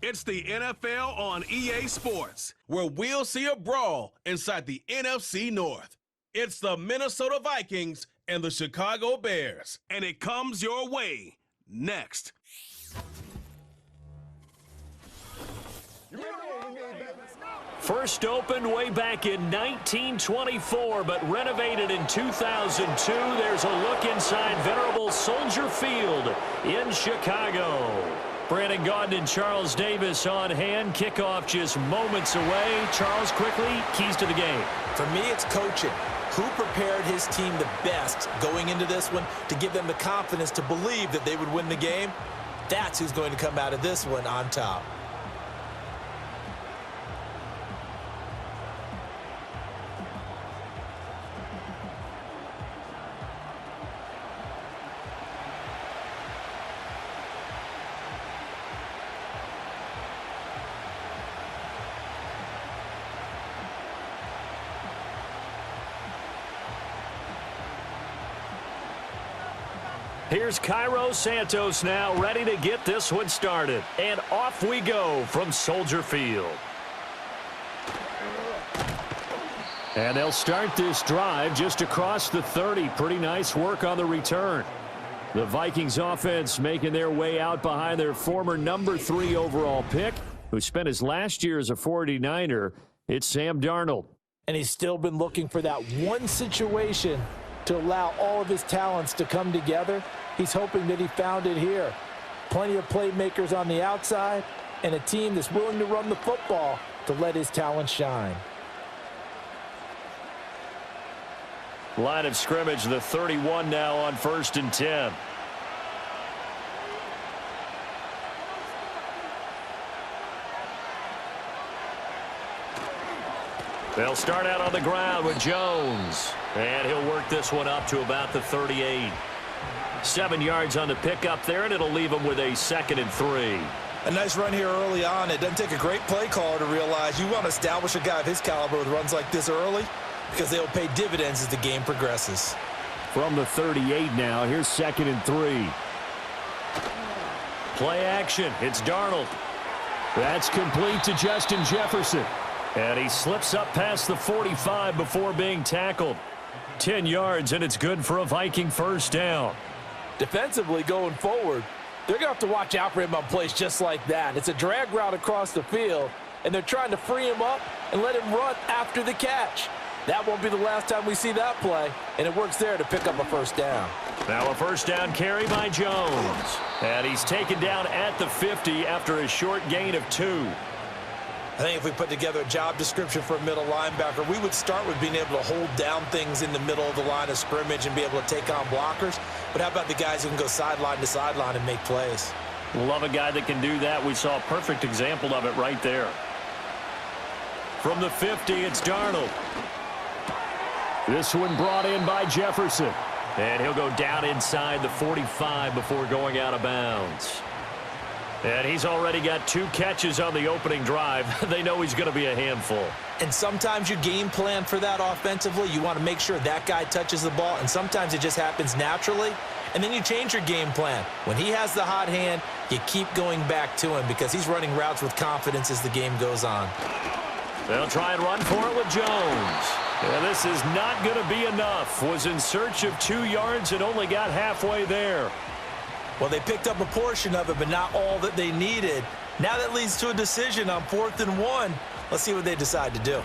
It's the NFL on EA Sports, where we'll see a brawl inside the NFC North. It's the Minnesota Vikings and the Chicago Bears, and it comes your way next. First opened way back in 1924, but renovated in 2002. There's a look inside venerable Soldier Field in Chicago. Brandon Gaudin and Charles Davis on hand. Kickoff just moments away. Charles, quickly, keys to the game. For me, it's coaching. Who prepared his team the best going into this one to give them the confidence to believe that they would win the game? That's who's going to come out of this one on top. Here's Cairo Santos now, ready to get this one started. And off we go from Soldier Field. And they'll start this drive just across the 30. Pretty nice work on the return. The Vikings offense making their way out behind their former number 3 overall pick, who spent his last year as a 49er. It's Sam Darnold. And he's still been looking for that one situation to allow all of his talents to come together. He's hoping that he found it here. Plenty of playmakers on the outside and a team that's willing to run the football to let his talent shine. Line of scrimmage, the 31 now on 1st and 10. They'll start out on the ground with Jones. And he'll work this one up to about the 38. 7 yards on the pickup there, and it'll leave him with a 2nd and 3. A nice run here early on. It doesn't take a great play caller to realize you want to establish a guy of his caliber with runs like this early because they'll pay dividends as the game progresses. From the 38 now, here's 2nd and 3. Play action. It's Darnold. That's complete to Justin Jefferson. And he slips up past the 45 before being tackled. 10 yards, and it's good for a Viking first down. Defensively going forward, they're going to have to watch out for him on plays just like that. It's a drag route across the field, and they're trying to free him up and let him run after the catch. That won't be the last time we see that play, and it works there to pick up a first down. Now a first down carry by Jones. And he's taken down at the 50 after a short gain of 2. I think if we put together a job description for a middle linebacker, we would start with being able to hold down things in the middle of the line of scrimmage and be able to take on blockers. But how about the guys who can go sideline to sideline and make plays? Love a guy that can do that. We saw a perfect example of it right there. From the 50, it's Darnold. This one brought in by Jefferson. And he'll go down inside the 45 before going out of bounds. And he's already got 2 catches on the opening drive. They know he's going to be a handful. And sometimes you game plan for that offensively. You want to make sure that guy touches the ball, and sometimes it just happens naturally. And then you change your game plan. When he has the hot hand, you keep going back to him because he's running routes with confidence as the game goes on. They'll try and run for it with Jones. And this is not going to be enough. Was in search of 2 yards and only got halfway there. Well, they picked up a portion of it, but not all that they needed. Now that leads to a decision on 4th and 1. Let's see what they decide to do.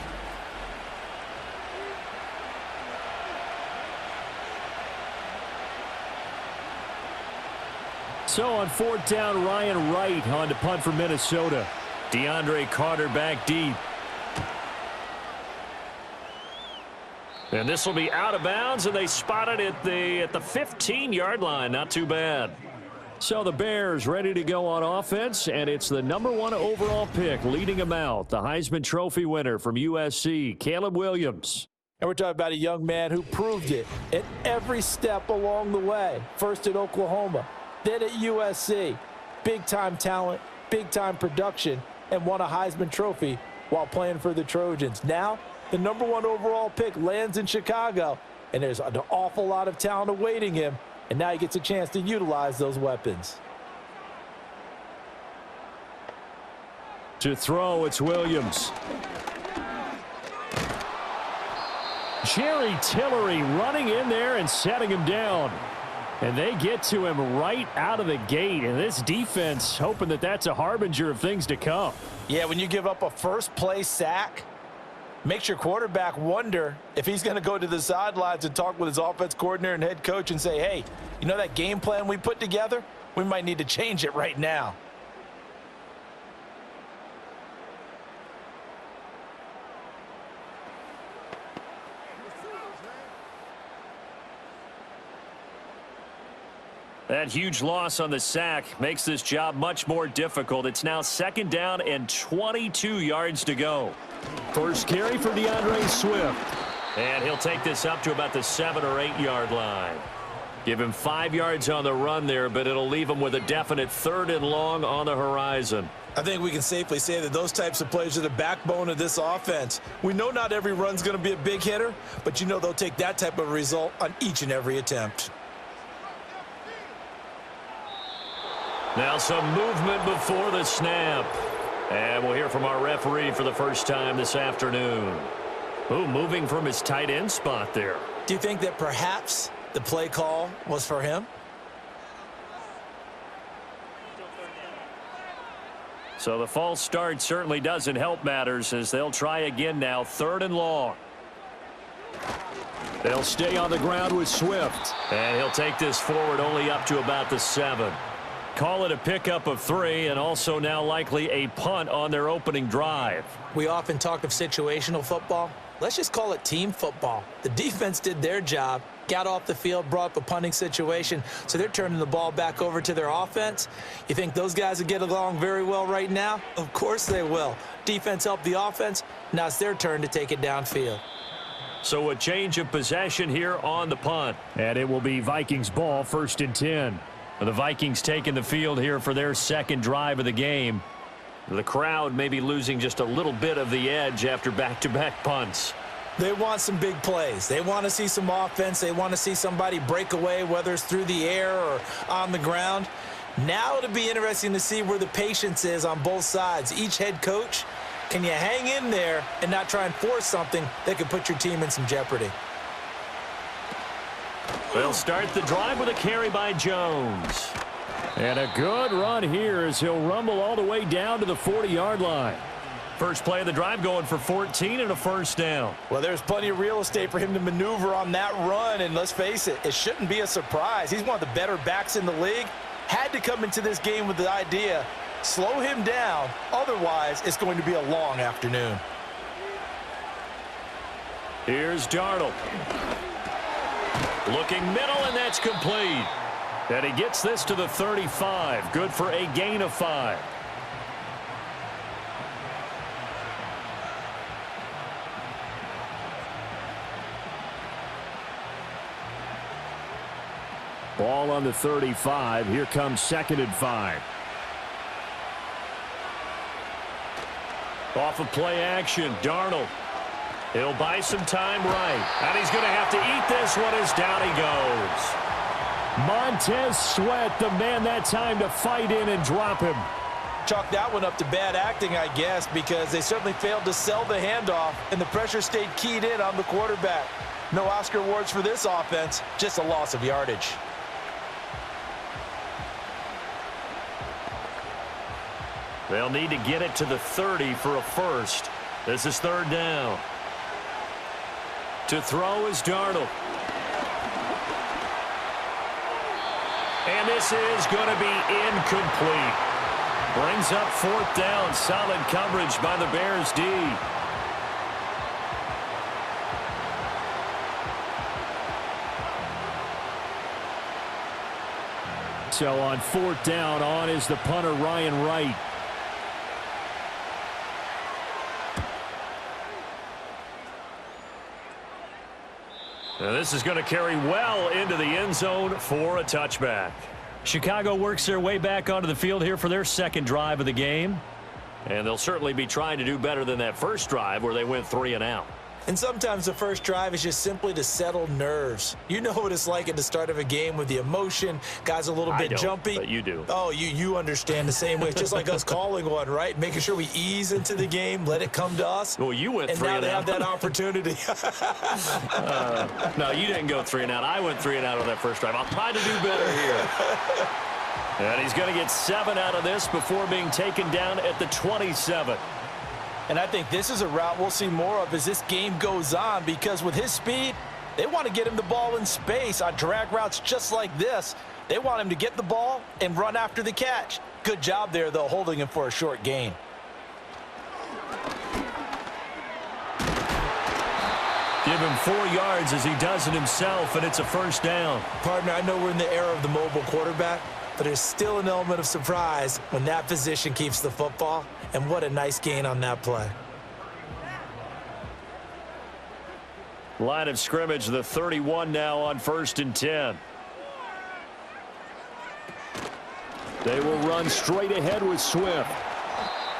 So on 4th down, Ryan Wright on to punt for Minnesota. DeAndre Carter back deep. And this will be out of bounds, and they spot it at the 15-yard line. Not too bad. So the Bears ready to go on offense, and it's the number 1 overall pick leading them out, the Heisman Trophy winner from USC, Caleb Williams. And we're talking about a young man who proved it at every step along the way. First at Oklahoma, then at USC. Big-time talent, big-time production, and won a Heisman Trophy while playing for the Trojans. Now, the number 1 overall pick lands in Chicago, and there's an awful lot of talent awaiting him. And now he gets a chance to utilize those weapons. To throw, it's Williams. Jerry Tillery running in there and setting him down. And they get to him right out of the gate. And this defense hoping that that's a harbinger of things to come. Yeah, when you give up a first-play sack, makes your quarterback wonder if he's going to go to the sidelines and talk with his offense coordinator and head coach and say, hey, you know that game plan we put together? We might need to change it right now. That huge loss on the sack makes this job much more difficult. It's now 2nd down and 22 yards to go. First carry for DeAndre Swift. And he'll take this up to about the 7 or 8 yard line. Give him 5 yards on the run there, but it'll leave him with a definite 3rd and long on the horizon. I think we can safely say that those types of plays are the backbone of this offense. We know not every run's going to be a big hitter, but you know they'll take that type of result on each and every attempt. Now some movement before the snap. And we'll hear from our referee for the first time this afternoon. Ooh, moving from his tight end spot there. Do you think that perhaps the play call was for him? So the false start certainly doesn't help matters as they'll try again now, 3rd and long. They'll stay on the ground with Swift. And he'll take this forward only up to about the 7. Call it a pickup of 3 and also now likely a punt on their opening drive. We often talk of situational football. Let's just call it team football. The defense did their job, got off the field, brought up a punting situation, so they're turning the ball back over to their offense. You think those guys will get along very well right now? Of course they will. Defense helped the offense. Now it's their turn to take it downfield. So a change of possession here on the punt. And it will be Vikings ball, 1st and 10. The Vikings taking the field here for their 2nd drive of the game. The crowd may be losing just a little bit of the edge after back-to-back punts. They want some big plays. They want to see some offense. They want to see somebody break away, whether it's through the air or on the ground. Now it'll be interesting to see where the patience is on both sides. Each head coach, can you hang in there and not try and force something that could put your team in some jeopardy? They'll start the drive with a carry by Jones. And a good run here as he'll rumble all the way down to the 40-yard line. First play of the drive going for 14 and a 1st down. Well, there's plenty of real estate for him to maneuver on that run, and let's face it, it shouldn't be a surprise. He's one of the better backs in the league. Had to come into this game with the idea, slow him down, otherwise it's going to be a long afternoon. Here's Darnold. Looking middle, and that's complete. And he gets this to the 35. Good for a gain of 5. Ball on the 35. Here comes 2nd and 5. Off of play action, Darnold. He'll buy some time right. And he's going to have to eat this one as down he goes. Montez Sweat, the man that time to fight in and drop him. Chalk that one up to bad acting, I guess, because they certainly failed to sell the handoff, and the pressure stayed keyed in on the quarterback. No Oscar awards for this offense, just a loss of yardage. They'll need to get it to the 30 for a 1st. This is 3rd down. To throw is Darnold. And this is going to be incomplete. Brings up 4th down. Solid coverage by the Bears D. So on 4th down, on is the punter Ryan Wright. Now this is going to carry well into the end zone for a touchback. Chicago works their way back onto the field here for their 2nd drive of the game. And they'll certainly be trying to do better than that first drive where they went 3 and out. And sometimes the first drive is just simply to settle nerves. You know what it's like at the start of a game with the emotion, guys a little bit jumpy. But you do. Oh, you understand the same way. It's just like us calling one, right? Making sure we ease into the game, let it come to us. Well, you went 3 and out. And now they have that opportunity. No, you didn't go 3 and out. I went 3 and out on that first drive. I'll try to do better here. And he's going to get 7 out of this before being taken down at the 27. And I think this is a route we'll see more of as this game goes on, because with his speed, they want to get him the ball in space on drag routes just like this. They want him to get the ball and run after the catch. Good job there, though, holding him for a short gain. Give him 4 yards as he does it himself, and it's a first down. Partner, I know we're in the era of the mobile quarterback, but there's still an element of surprise when that position keeps the football. And what a nice gain on that play. Line of scrimmage, the 31 now on 1st and 10. They will run straight ahead with Swift.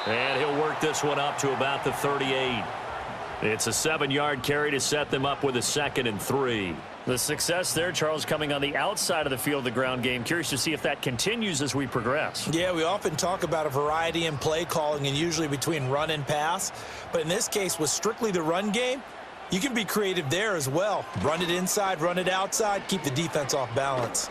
And he'll work this one up to about the 38. It's a 7-yard carry to set them up with a 2nd and 3. The success there, Charles, coming on the outside of the field, the ground game. Curious to see if that continues as we progress. Yeah, we often talk about a variety in play calling and usually between run and pass. But in this case, with strictly the run game, you can be creative there as well. Run it inside, run it outside, keep the defense off balance.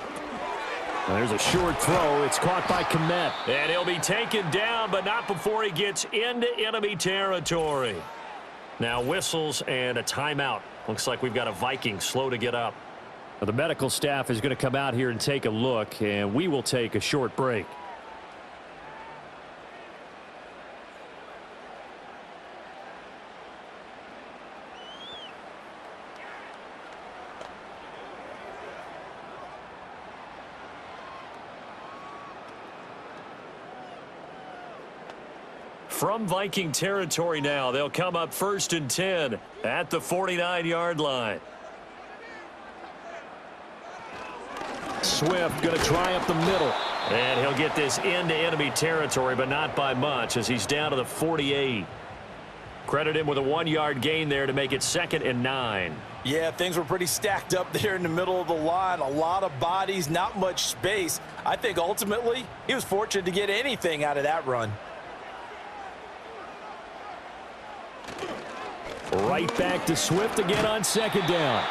There's a short throw. It's caught by Kmet. And he'll be taken down, but not before he gets into enemy territory. Now whistles and a timeout. Looks like we've got a Viking slow to get up. Well, the medical staff is going to come out here and take a look, and we will take a short break. From Viking territory now, they'll come up 1st and 10 at the 49-yard line. Swift going to try up the middle. And he'll get this into enemy territory, but not by much as he's down to the 48. Credit him with a 1-yard gain there to make it 2nd and 9. Yeah, things were pretty stacked up there in the middle of the line. A lot of bodies, not much space. I think ultimately he was fortunate to get anything out of that run. Right back to Swift again on 2nd down.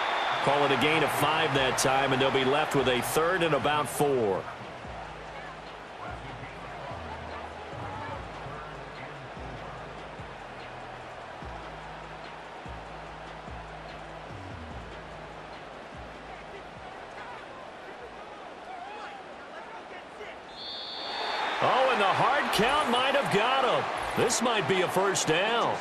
Call it a gain of 5 that time, and they'll be left with a 3rd and about 4. Oh, and the hard count might have got him. This might be a first down.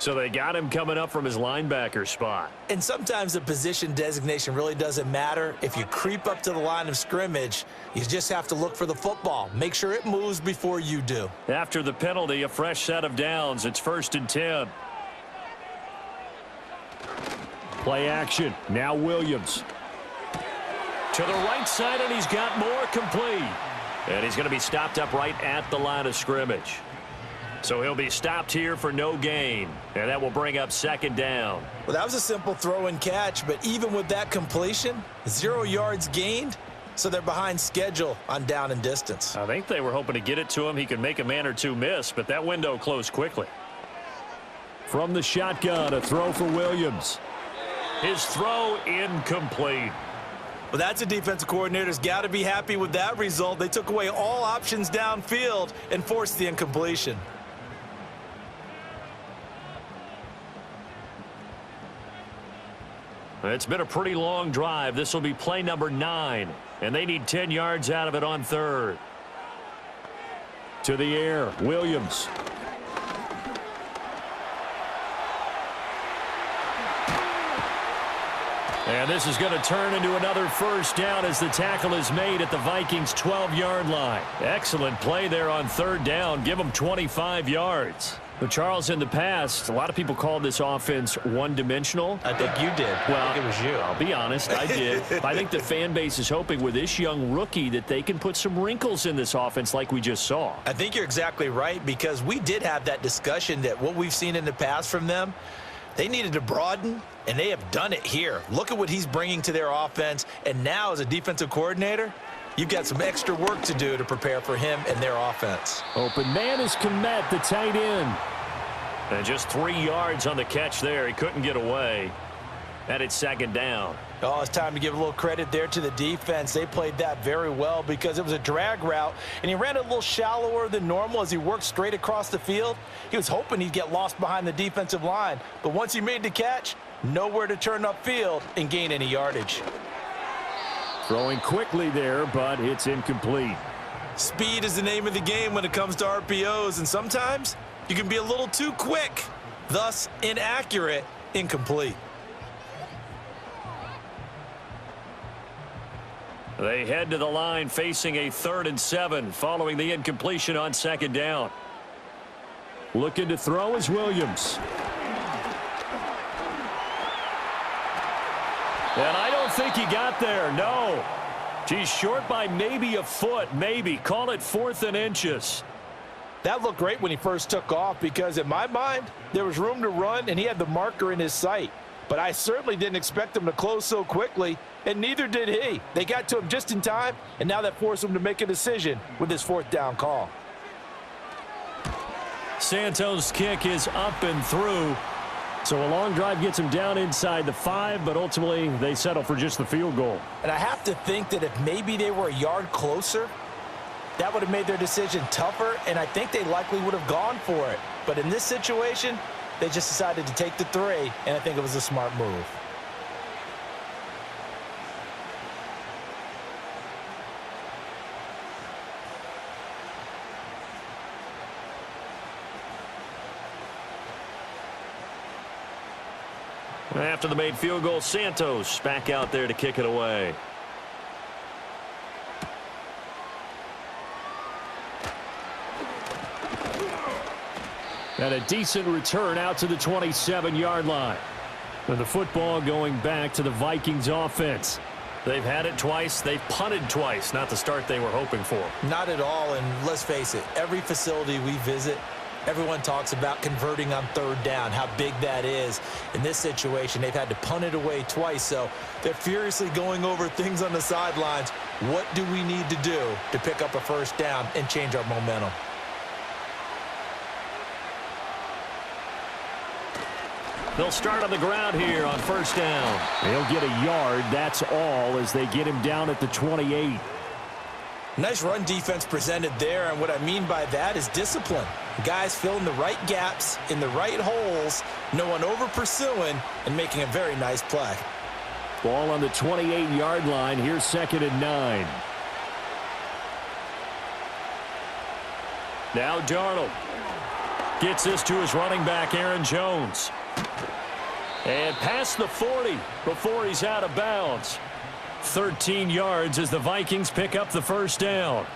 So they got him coming up from his linebacker spot. And sometimes the position designation really doesn't matter. If you creep up to the line of scrimmage, you just have to look for the football. Make sure it moves before you do. After the penalty, a fresh set of downs. It's 1st and 10. Play action. Now Williams. To the right side, and he's got more complete. And he's going to be stopped up right at the line of scrimmage. So he'll be stopped here for no gain. And that will bring up 2nd down. Well, that was a simple throw and catch, but even with that completion, 0 yards gained, so they're behind schedule on down and distance. I think they were hoping to get it to him. He could make a man or two miss, but that window closed quickly. From the shotgun, a throw for Williams. His throw incomplete. Well, that's a defensive coordinator's got to be happy with that result. They took away all options downfield and forced the incompletion. It's been a pretty long drive. This will be play number 9, and they need 10 yards out of it on 3rd. To the air, Williams. And this is going to turn into another first down as the tackle is made at the Vikings' 12-yard line. Excellent play there on 3rd down. Give them 25 yards. Well, Charles, in the past, a lot of people called this offense one-dimensional. I think you did. Well, I think it was you. I'll be honest, I did. I think the fan base is hoping with this young rookie that they can put some wrinkles in this offense like we just saw. I think you're exactly right, because we did have that discussion that what we've seen in the past from them, they needed to broaden, and they have done it here. Look at what he's bringing to their offense, and now as a defensive coordinator, you've got some extra work to do to prepare for him and their offense. Open man is Kmet, the tight end. And just 3 yards on the catch there. He couldn't get away. And it's second down. Oh, it's time to give a little credit there to the defense. They played that very well because it was a drag route, and he ran a little shallower than normal as he worked straight across the field. He was hoping he'd get lost behind the defensive line, but once he made the catch, nowhere to turn upfield and gain any yardage. Throwing quickly there, but it's incomplete. Speed is the name of the game when it comes to RPOs, and sometimes you can be a little too quick, thus inaccurate, incomplete. They head to the line facing a 3rd and 7 following the incompletion on second down. Looking to throw is Williams. And I don't think he got there, no. He's short by maybe a foot, maybe. Call it 4th and inches. That looked great when he first took off because, in my mind, there was room to run and he had the marker in his sight. But I certainly didn't expect him to close so quickly, and neither did he. They got to him just in time, and now that forced him to make a decision with his 4th down call. Santos' kick is up and through. So a long drive gets him down inside the 5, but ultimately they settle for just the field goal. And I have to think that if maybe they were a yard closer, that would have made their decision tougher, and I think they likely would have gone for it. But in this situation, they just decided to take the 3, and I think it was a smart move. After the made field goal, Santos back out there to kick it away. And a decent return out to the 27-yard line. And the football going back to the Vikings offense. They've had it twice. They've punted twice. Not the start they were hoping for. Not at all, and let's face it, every facility we visit, everyone talks about converting on 3rd down, how big that is. In this situation, they've had to punt it away twice, so they're furiously going over things on the sidelines. What do we need to do to pick up a 1st down and change our momentum? They'll start on the ground here on 1st down. They'll get a yard, that's all, as they get him down at the 28. Nice run defense presented there, and what I mean by that is discipline. Guys filling the right gaps in the right holes, no one over pursuing, and making a very nice play. Ball on the 28-yard line. Here's 2nd and 9. Now Darnold gets this to his running back, Aaron Jones. And past the 40 before he's out of bounds. 13 yards as the Vikings pick up the 1st down.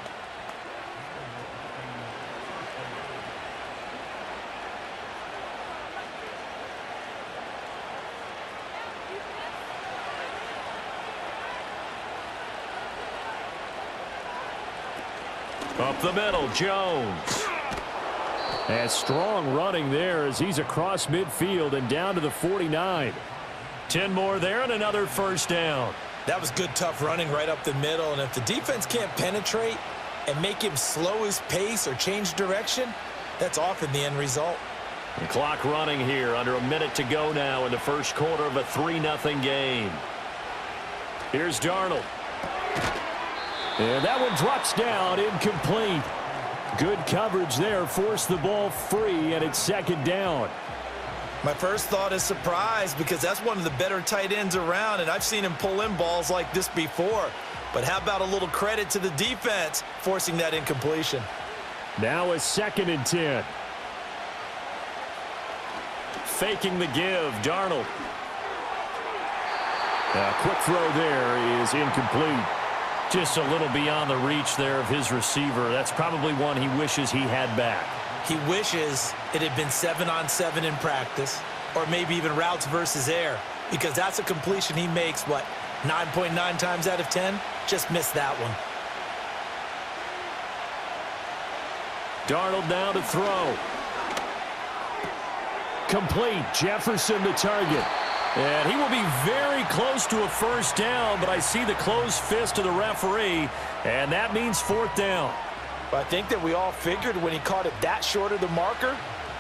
Up the middle, Jones. And strong running there as he's across midfield and down to the 49. 10 more there and another 1st down. That was good, tough running right up the middle, and if the defense can't penetrate and make him slow his pace or change direction, that's often the end result. The clock running here, under a minute to go now in the 1st quarter of a 3-0 game. Here's Darnold. And that one drops down, incomplete. Good coverage there, forced the ball free, and it's 2nd down. My first thought is surprise, because that's one of the better tight ends around, and I've seen him pull in balls like this before. But how about a little credit to the defense forcing that incompletion? Now a 2nd and 10. Faking the give, Darnold. A quick throw there is incomplete. Just a little beyond the reach there of his receiver. That's probably one he wishes he had back. He wishes it had been 7-on-7 in practice, or maybe even routes versus air, because that's a completion he makes, 9.9 times out of 10? Just missed that one. Darnold now to throw. Complete. Jefferson to target. And he will be very close to a first down, but I see the closed fist of the referee, and that means fourth down. I think that we all figured when he caught it that short of the marker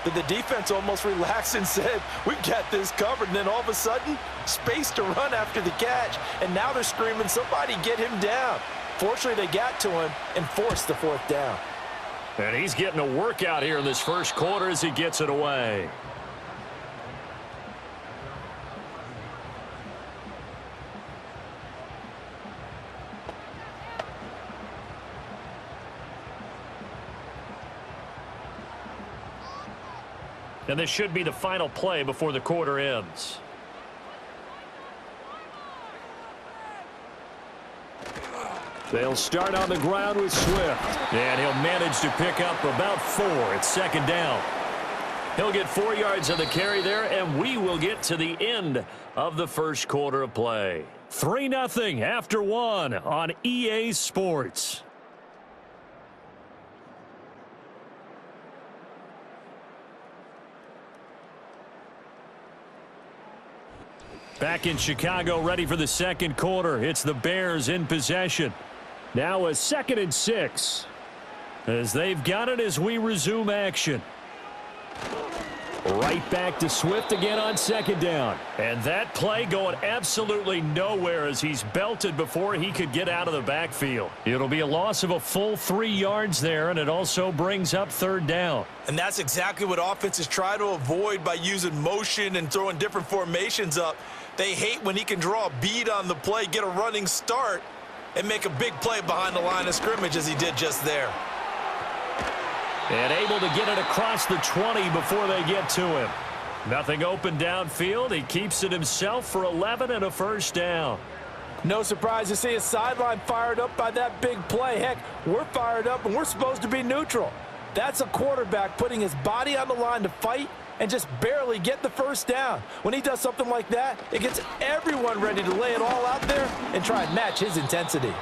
that the defense almost relaxed and said, we've got this covered. And then all of a sudden, space to run after the catch. And now they're screaming, somebody get him down. Fortunately, they got to him and forced the fourth down. And he's getting a workout here in this first quarter as he gets it away. And this should be the final play before the quarter ends. They'll start on the ground with Swift. And he'll manage to pick up about 4. It's second down. He'll get 4 yards on the carry there, and we will get to the end of the first quarter of play. 3-0 after 1 on EA Sports. Back in Chicago, ready for the second quarter. It's the Bears in possession. Now a 2nd and 6. As they've got it as we resume action. Right back to Swift again on second down. And that play going absolutely nowhere as he's belted before he could get out of the backfield. It'll be a loss of a full 3 yards there, and it also brings up third down. And that's exactly what offenses try to avoid by using motion and throwing different formations up. They hate when he can draw a bead on the play, get a running start, and make a big play behind the line of scrimmage as he did just there. And able to get it across the 20 before they get to him. Nothing open downfield. He keeps it himself for 11 and a first down. No surprise to see a sideline fired up by that big play. Heck, we're fired up and we're supposed to be neutral. That's a quarterback putting his body on the line to fight and just barely get the first down. When he does something like that, it gets everyone ready to lay it all out there and try and match his intensity.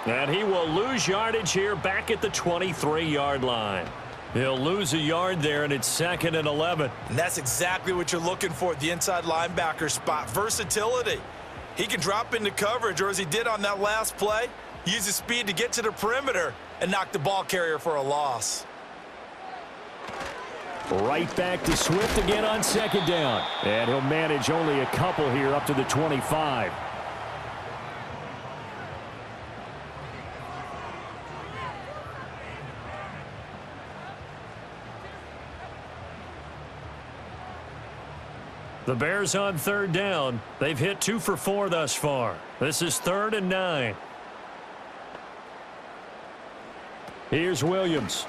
And he will lose yardage here back at the 23-yard line. He'll lose a yard there, and it's 2nd and 11. And that's exactly what you're looking for at the inside linebacker spot. Versatility. He can drop into coverage, or as he did on that last play, use his speed to get to the perimeter and knock the ball carrier for a loss. Right back to Swift again on second down. And he'll manage only a couple here up to the 25. The Bears on third down. They've hit 2 for 4 thus far. This is 3rd and 9. Here's Williams.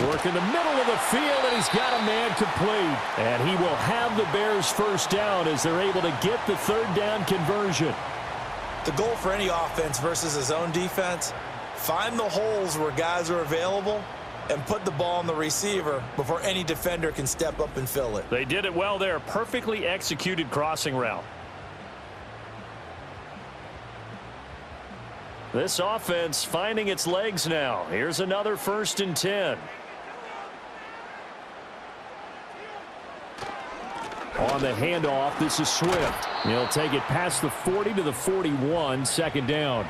Work in the middle of the field, and he's got a man complete. And he will have the Bears first down as they're able to get the third down conversion. The goal for any offense versus his own defense, find the holes where guys are available and put the ball on the receiver before any defender can step up and fill it. They did it well there. Perfectly executed crossing route. This offense finding its legs now. Here's another 1st and 10. On the handoff, this is Swift. He'll take it past the 40 to the 41, 2nd down.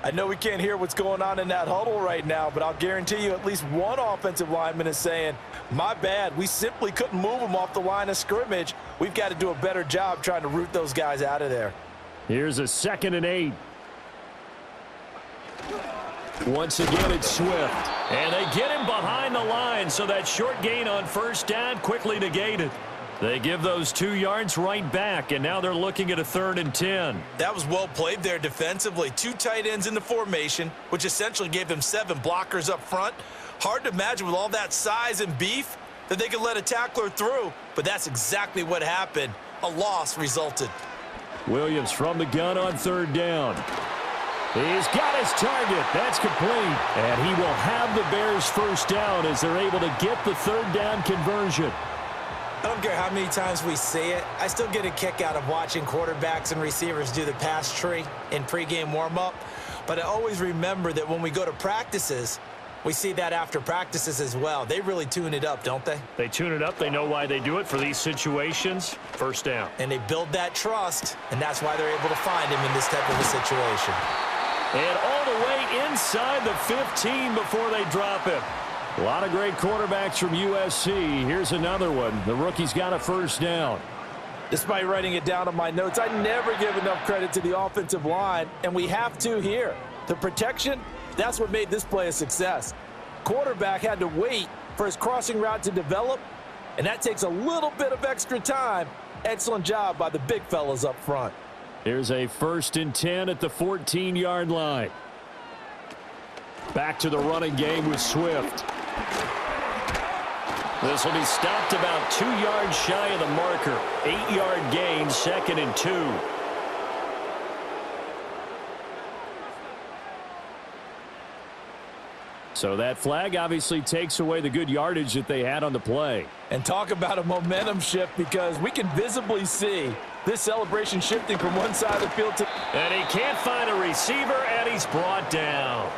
I know we can't hear what's going on in that huddle right now, but I'll guarantee you at least one offensive lineman is saying, my bad, we simply couldn't move them off the line of scrimmage. We've got to do a better job trying to root those guys out of there. Here's a 2nd and 8. Once again, it's Swift. And they get him behind the line, so that short gain on first down quickly negated. They give those 2 yards right back, and now they're looking at a 3rd and 10. That was well played there defensively. 2 tight ends in the formation, which essentially gave them 7 blockers up front. Hard to imagine with all that size and beef that they could let a tackler through, but that's exactly what happened. A loss resulted. Williams from the gun on 3rd down. He's got his target. That's complete. And he will have the Bears first down as they're able to get the third down conversion. I don't care how many times we see it. I still get a kick out of watching quarterbacks and receivers do the pass tree in pregame warm-up. But I always remember that when we go to practices, we see that after practices as well. They really tune it up, don't they? They tune it up. They know why they do it for these situations. First down. And they build that trust, and that's why they're able to find him in this type of a situation. And all the way inside the 15 before they drop him. A lot of great quarterbacks from USC. Here's another one. The rookie's got a first down. Despite writing it down on my notes, I never give enough credit to the offensive line, and we have to here. The protection, that's what made this play a success. Quarterback had to wait for his crossing route to develop, and that takes a little bit of extra time. Excellent job by the big fellas up front. Here's a 1st and 10 at the 14-yard line. Back to the running game with Swift. This will be stopped about 2 yards shy of the marker. 8-yard gain, 2nd and 2. So that flag obviously takes away the good yardage that they had on the play. And talk about a momentum shift, because we can visibly see this celebration shifting from one side of the field to... And he can't find a receiver, and he's brought down.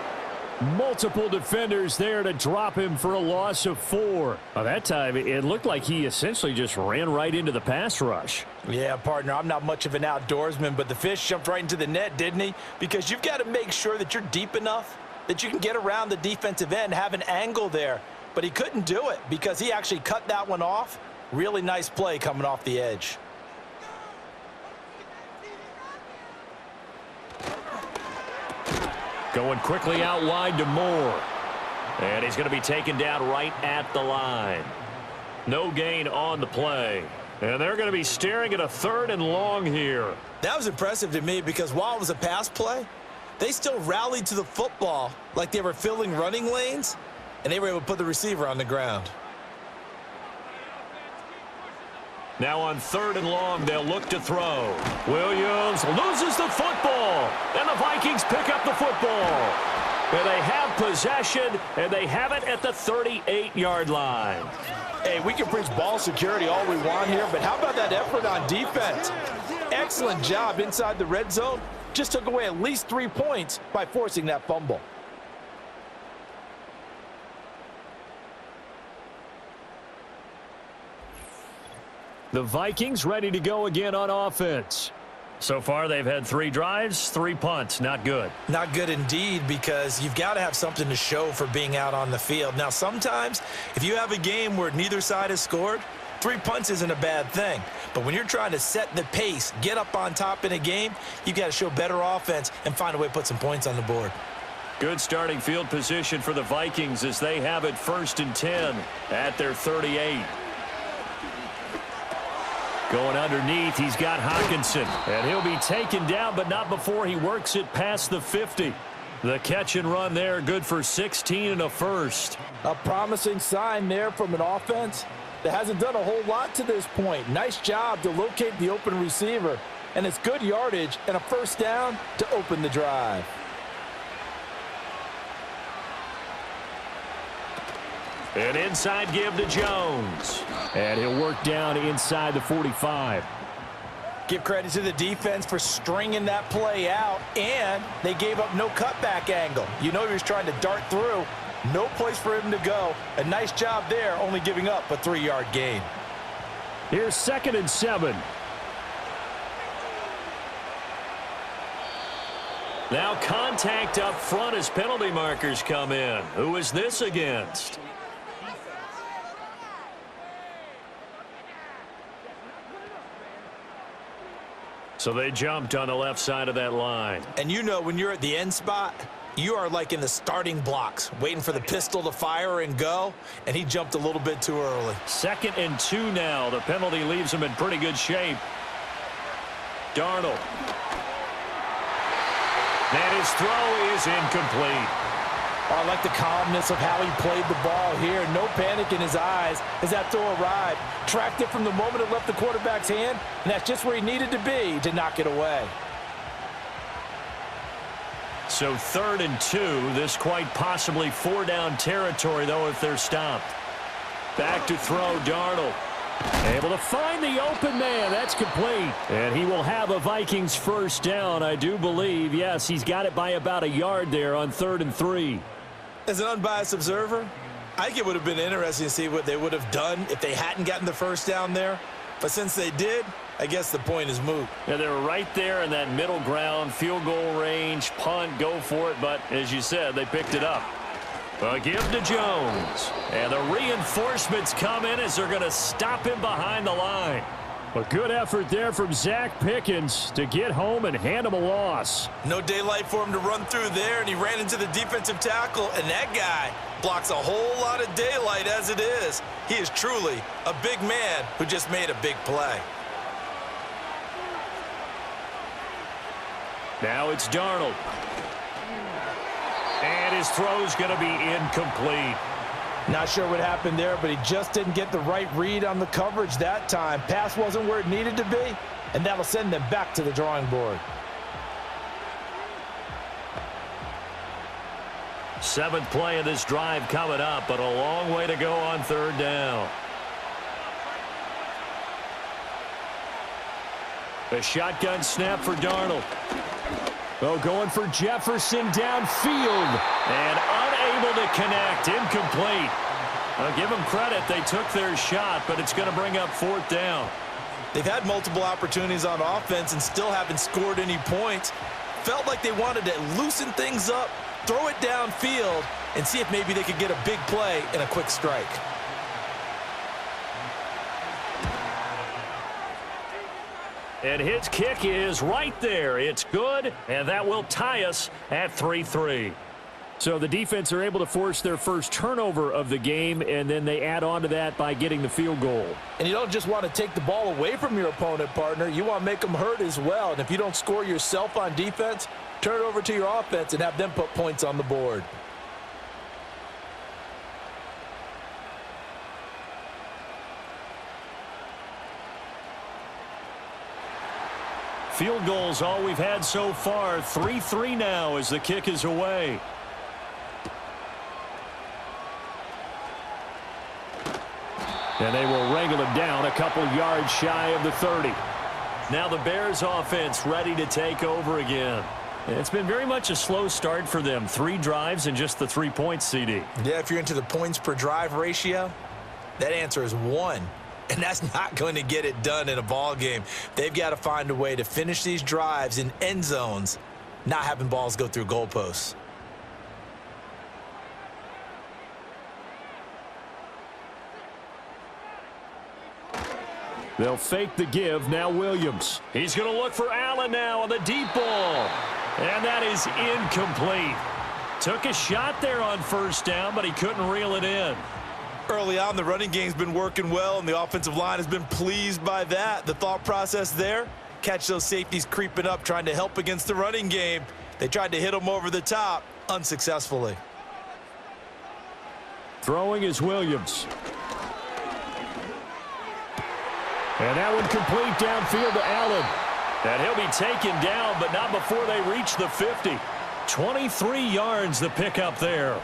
Multiple defenders there to drop him for a loss of 4. By that time, it looked like he essentially just ran right into the pass rush. Yeah, partner, I'm not much of an outdoorsman, but the fish jumped right into the net, didn't he? Because you've got to make sure that you're deep enough that you can get around the defensive end, have an angle there. But he couldn't do it because he actually cut that one off. Really nice play coming off the edge. Going quickly out wide to Moore. And he's going to be taken down right at the line. No gain on the play. And they're going to be staring at a 3rd and long here. That was impressive to me because while it was a pass play, they still rallied to the football like they were filling running lanes, and they were able to put the receiver on the ground. Now on 3rd and long, they'll look to throw. Williams loses the football, and the Vikings pick up the football. And they have possession, and they have it at the 38-yard line. Hey, we can preach ball security all we want here, but how about that effort on defense? Excellent job inside the red zone. Just took away at least 3 points by forcing that fumble. The Vikings ready to go again on offense. So far, they've had 3 drives, 3 punts. Not good. Not good indeed, because you've got to have something to show for being out on the field. Now, sometimes, if you have a game where neither side has scored, 3 punts isn't a bad thing. But when you're trying to set the pace, get up on top in a game, you've got to show better offense and find a way to put some points on the board. Good starting field position for the Vikings as they have it 1st and 10 at their 38. Going underneath, he's got Hockenson. And he'll be taken down, but not before he works it past the 50. The catch and run there, good for 16 and a first. A promising sign there from an offense that hasn't done a whole lot to this point. Nice job to locate the open receiver. And it's good yardage and a first down to open the drive. An inside give to Jones. And he'll work down inside the 45. Give credit to the defense for stringing that play out, and they gave up no cutback angle. You know he was trying to dart through. No place for him to go. A nice job there, only giving up a 3-yard gain. Here's 2nd and 7. Now contact up front as penalty markers come in. Who is this against? So they jumped on the left side of that line. And you know when you're at the end spot, you are like in the starting blocks, waiting for the pistol to fire and go, and he jumped a little bit too early. 2nd and 2 now. The penalty leaves him in pretty good shape. Darnold. And his throw is incomplete. Oh, I like the calmness of how he played the ball here. No panic in his eyes as that throw arrived. Tracked it from the moment it left the quarterback's hand, and that's just where he needed to be to knock it away. So 3rd and 2. This quite possibly 4-down territory, though, if they're stopped. Back to throw, Darnold. Able to find the open man. That's complete. And he will have a Vikings first down, I do believe. Yes, he's got it by about a yard there on 3rd and 3. As an unbiased observer, I think it would have been interesting to see what they would have done if they hadn't gotten the first down there. But since they did, I guess the point is moot. Yeah, they were right there in that middle ground, field goal range, punt, go for it. But as you said, they picked it up. A give to Jones. And the reinforcements come in as they're going to stop him behind the line. A good effort there from Zach Pickens to get home and hand him a loss. No daylight for him to run through there, and he ran into the defensive tackle, and that guy blocks a whole lot of daylight as it is. He is truly a big man who just made a big play. Now it's Darnold. And his throw's going to be incomplete. Not sure what happened there, but he just didn't get the right read on the coverage that time. Pass wasn't where it needed to be, and that'll send them back to the drawing board. 7th play of this drive coming up, but a long way to go on 3rd down. A shotgun snap for Darnold. Oh, going for Jefferson downfield. And unable to connect. Incomplete. I'll give them credit. They took their shot, but it's going to bring up 4th down. They've had multiple opportunities on offense and still haven't scored any points. Felt like they wanted to loosen things up, throw it downfield, and see if maybe they could get a big play and a quick strike. And his kick is right there. It's good, and that will tie us at 3-3. So the defense are able to force their first turnover of the game, and then they add on to that by getting the field goal. And you don't just want to take the ball away from your opponent, partner. You want to make them hurt as well. And if you don't score yourself on defense, turn it over to your offense and have them put points on the board. Field goals all we've had so far. 3-3 now as the kick is away. And they will wrangle him down a couple yards shy of the 30. Now the Bears offense ready to take over again. It's been very much a slow start for them. 3 drives and just the 3 points, CD. Yeah, if you're into the points per drive ratio, that answer is 1. And that's not going to get it done in a ball game. They've got to find a way to finish these drives in end zones, not having balls go through goalposts. They'll fake the give. Now Williams. He's going to look for Allen now on the deep ball. And that is incomplete. Took a shot there on 1st down, but he couldn't reel it in. Early on, the running game's been working well, and the offensive line has been pleased by that. The thought process there, catch those safeties creeping up, trying to help against the running game. They tried to hit them over the top, unsuccessfully. Throwing is Williams. And that one complete downfield to Allen. And he'll be taken down, but not before they reach the 50. 23 yards the pickup there.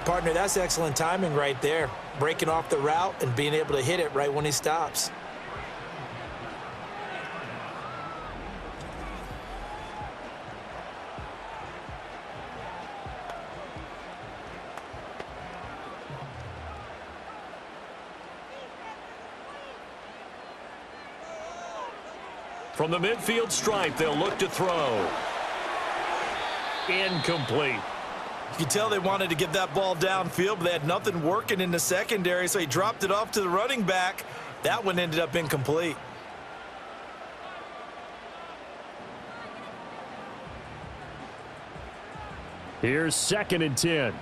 Partner, that's excellent timing right there. Breaking off the route and being able to hit it right when he stops. From the midfield stripe, they'll look to throw. Incomplete. You can tell they wanted to get that ball downfield, but they had nothing working in the secondary, so he dropped it off to the running back. That one ended up incomplete. Here's 2nd and 10.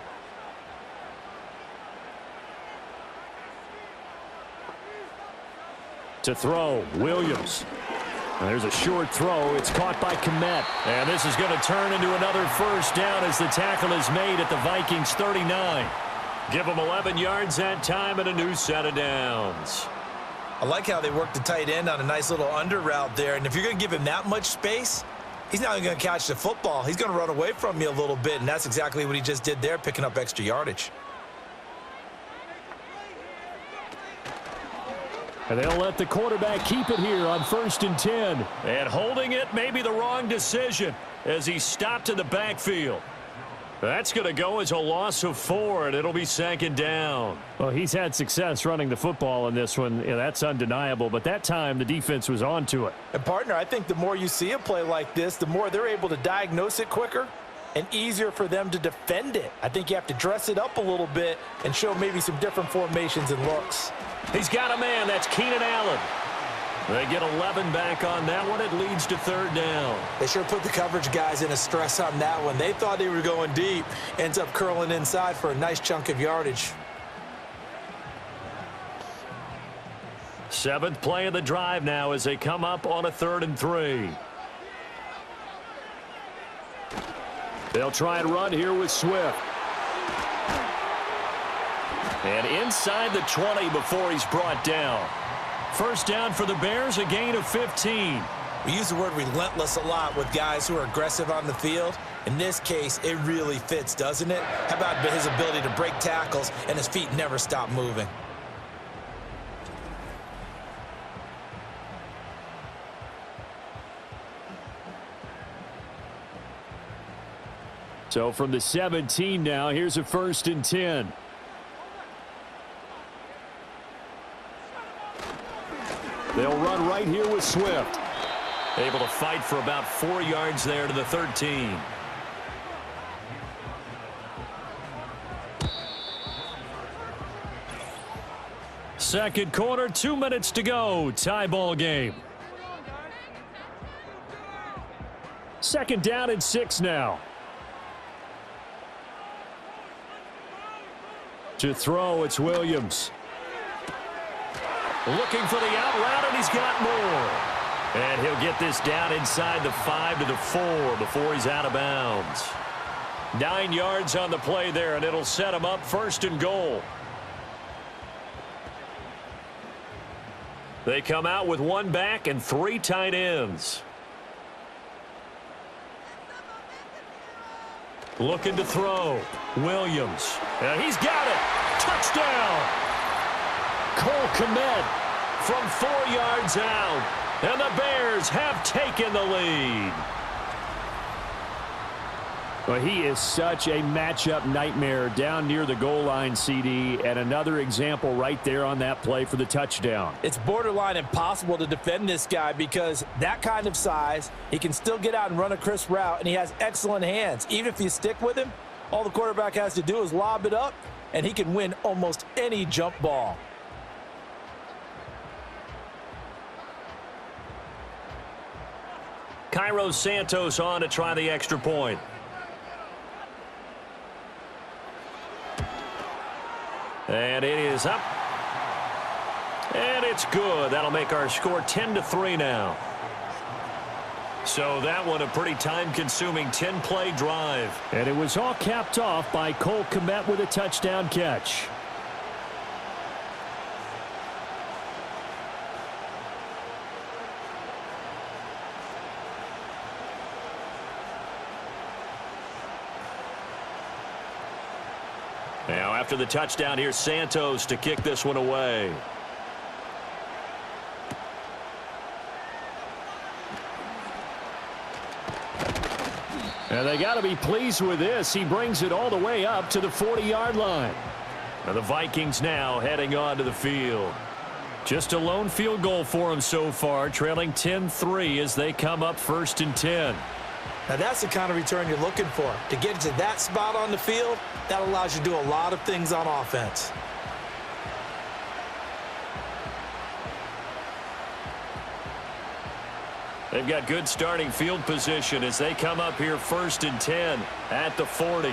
To throw, Williams. And there's a short throw. It's caught by Kmet. And this is going to turn into another 1st down as the tackle is made at the Vikings 39. Give them 11 yards that time and a new set of downs. I like how they worked the tight end on a nice little under route there. And if you're going to give him that much space, He's not even going to catch the football. He's going to run away from you a little bit, and that's exactly what he just did there, picking up extra yardage. And they'll let the quarterback keep it here on 1st and 10. And holding it may be the wrong decision as he stopped in the backfield. That's going to go as a loss of 4, and it'll be 2nd down. Well, he's had success running the football in this one. Yeah, that's undeniable, but that time the defense was on to it. And, partner, I think the more you see a play like this, the more they're able to diagnose it quicker and easier for them to defend it. I think you have to dress it up a little bit and show maybe some different formations and looks. He's got a man. That's Keenan Allen. They get 11 back on that one. It leads to 3rd down. They sure put the coverage guys in a stress on that one. They thought they were going deep. Ends up curling inside for a nice chunk of yardage. 7th play of the drive now as they come up on a 3rd and 3. They'll try and run here with Swift. And inside the 20 before he's brought down. 1st down for the Bears, a gain of 15. We use the word relentless a lot with guys who are aggressive on the field. In this case, it really fits, doesn't it? How about his ability to break tackles and his feet never stop moving? So from the 17 now, here's a 1st and 10. They'll run right here with Swift. Able to fight for about 4 yards there to the 13. Second quarter, 2 minutes to go. Tie ball game. 2nd down and 6 now. To throw, it's Williams. Looking for the out route, and he's got more. And he'll get this down inside the 5 to the 4 before he's out of bounds. 9 yards on the play there, and it'll set him up 1st and goal. They come out with 1 back and 3 tight ends. Looking to throw. Williams. And he's got it. Touchdown. Cole Kmet from 4 yards out. And the Bears have taken the lead. Well, he is such a matchup nightmare down near the goal line, CD, and another example right there on that play for the touchdown. It's borderline impossible to defend this guy because that kind of size, he can still get out and run a crisp route, and he has excellent hands. Even if you stick with him, all the quarterback has to do is lob it up, and he can win almost any jump ball. Cairo Santos on to try the extra point. And it is up. And it's good. That'll make our score 10-3 now. So that one a pretty time-consuming 10-play drive. And it was all capped off by Cole Kmet with a touchdown catch. Now after the touchdown, here's Santos to kick this one away. And they got to be pleased with this. He brings it all the way up to the 40-yard line. And the Vikings now heading onto the field. Just a lone field goal for them so far, trailing 10-3 as they come up 1st and 10. Now that's the kind of return you're looking for. To get to that spot on the field, that allows you to do a lot of things on offense. They've got good starting field position as they come up here 1st and 10 at the 40.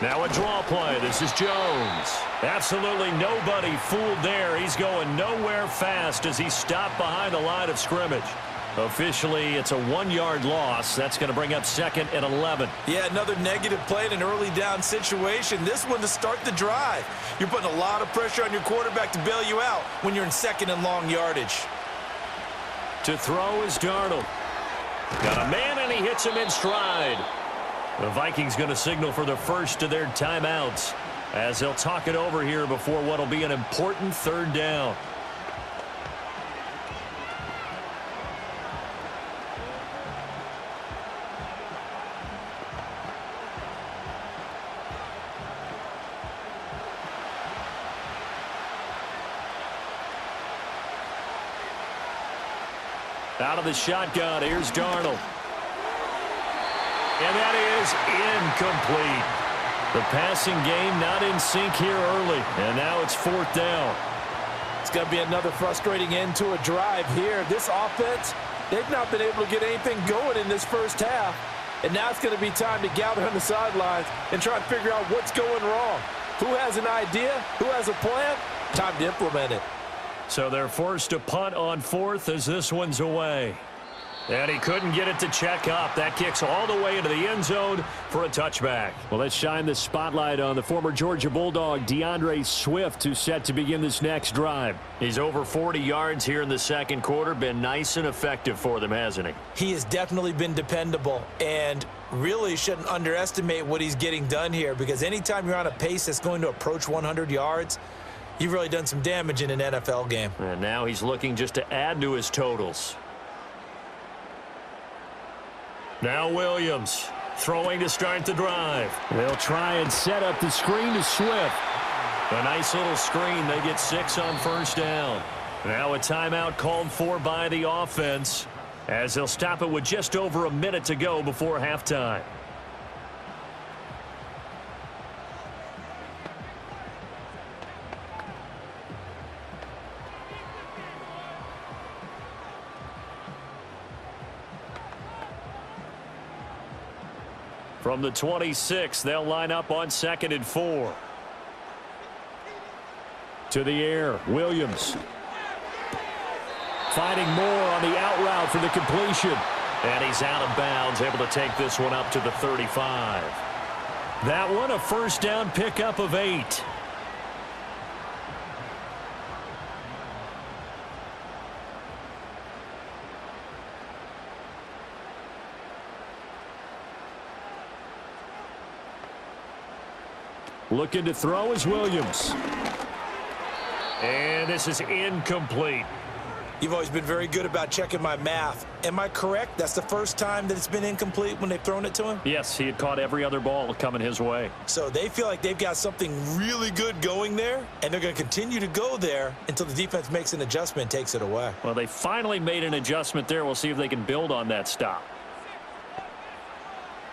Now a draw play. This is Jones. Absolutely nobody fooled there. He's going nowhere fast as he stopped behind the line of scrimmage. Officially, it's a 1-yard loss. That's going to bring up 2nd and 11. Yeah, another negative play in an early down situation. This one to start the drive. You're putting a lot of pressure on your quarterback to bail you out when you're in 2nd and long yardage. To throw is Darnold. Got a man, and he hits him in stride. The Vikings going to signal for the first of their timeouts as they'll talk it over here before what will be an important third down. Out of the shotgun, here's Darnold. And that is incomplete. The passing game not in sync here early, and now it's fourth down. It's going to be another frustrating end to a drive here. This offense, they've not been able to get anything going in this first half, and now it's going to be time to gather on the sidelines and try and figure out what's going wrong. Who has an idea? Who has a plan? Time to implement it. So they're forced to punt on fourth as this one's away. And he couldn't get it to check up. That kicks all the way into the end zone for a touchback. Well, let's shine the spotlight on the former Georgia Bulldog, DeAndre Swift, who's set to begin this next drive. He's over 40 yards here in the second quarter. Been nice and effective for them, hasn't he? He has definitely been dependable, and really shouldn't underestimate what he's getting done here, because anytime you're on a pace that's going to approach 100 yards, you've really done some damage in an NFL game. And now he's looking just to add to his totals. Now Williams throwing to start the drive. They'll try and set up the screen to Swift. A nice little screen. They get 6 on first down. Now a timeout called for by the offense as they'll stop it with just over a minute to go before halftime. From the 26, they'll line up on 2nd and 4. To the air, Williams. Finding more on the out route for the completion. And he's out of bounds, able to take this one up to the 35. That one a first down pickup of 8. Looking to throw is Williams. And this is incomplete. You've always been very good about checking my math. Am I correct? That's the first time that it's been incomplete when they've thrown it to him? Yes, he had caught every other ball coming his way. So they feel like they've got something really good going there, and they're going to continue to go there until the defense makes an adjustment and takes it away. Well, they finally made an adjustment there. We'll see if they can build on that stop.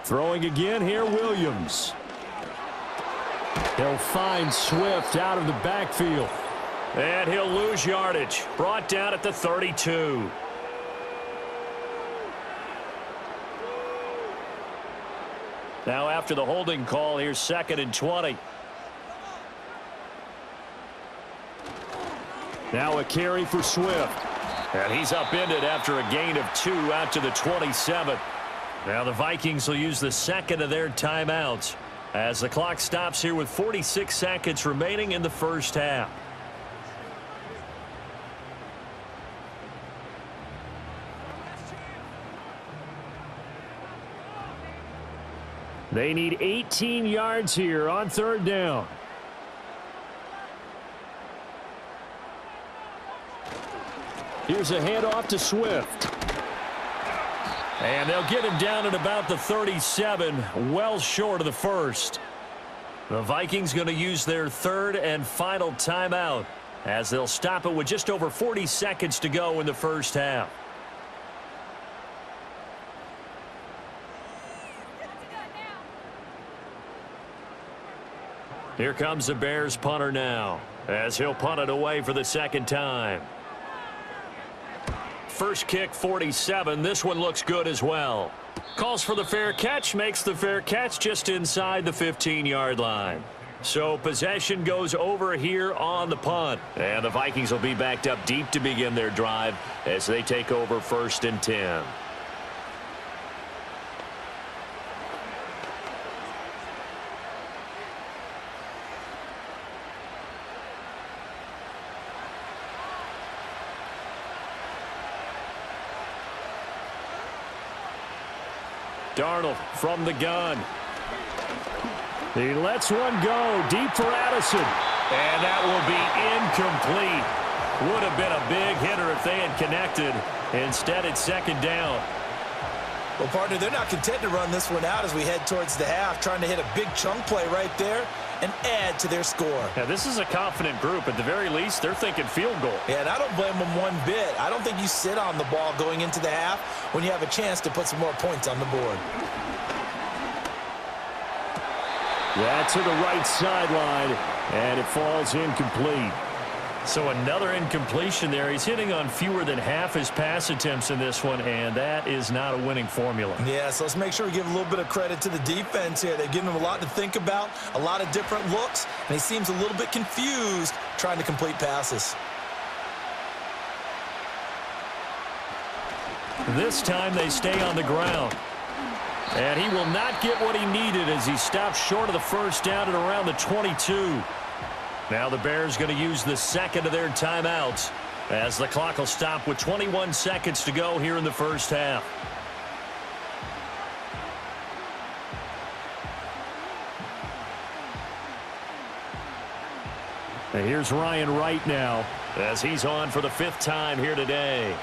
Throwing again here, Williams. He'll find Swift out of the backfield. And he'll lose yardage. Brought down at the 32. Now after the holding call, here's 2nd and 20. Now a carry for Swift. And he's upended after a gain of 2 out to the 27. Now the Vikings will use the second of their timeouts as the clock stops here with 46 seconds remaining in the first half. They need 18 yards here on third down. Here's a handoff to Swift. And they'll get him down at about the 37, well short of the first. The Vikings going to use their third and final timeout as they'll stop it with just over 40 seconds to go in the first half. Here comes the Bears punter now as he'll punt it away for the second time. First kick 47. This one looks good as well. Calls for the fair catch, makes the fair catch just inside the 15-yard line. So possession goes over here on the punt. And the Vikings will be backed up deep to begin their drive as they take over 1st and 10. Darnold from the gun. He lets one go deep for Addison. And that will be incomplete. Would have been a big hitter if they had connected. Instead, it's second down. Well, partner, they're not content to run this one out as we head towards the half, trying to hit a big chunk play right there and add to their score. Yeah, this is a confident group. At the very least, they're thinking field goal. Yeah, and I don't blame them one bit. I don't think you sit on the ball going into the half when you have a chance to put some more points on the board. Yeah, to the right sideline, and it falls incomplete. So another incompletion there. He's hitting on fewer than half his pass attempts in this one, and that is not a winning formula. Yeah, so let's make sure we give a little bit of credit to the defense here. They've given him a lot to think about, a lot of different looks, and he seems a little bit confused trying to complete passes. This time they stay on the ground. And he will not get what he needed as he stops short of the first down at around the 22. Now the Bears going to use the second of their timeouts as the clock will stop with 21 seconds to go here in the first half. And here's Ryan Wright now as he's on for the 5th time here today.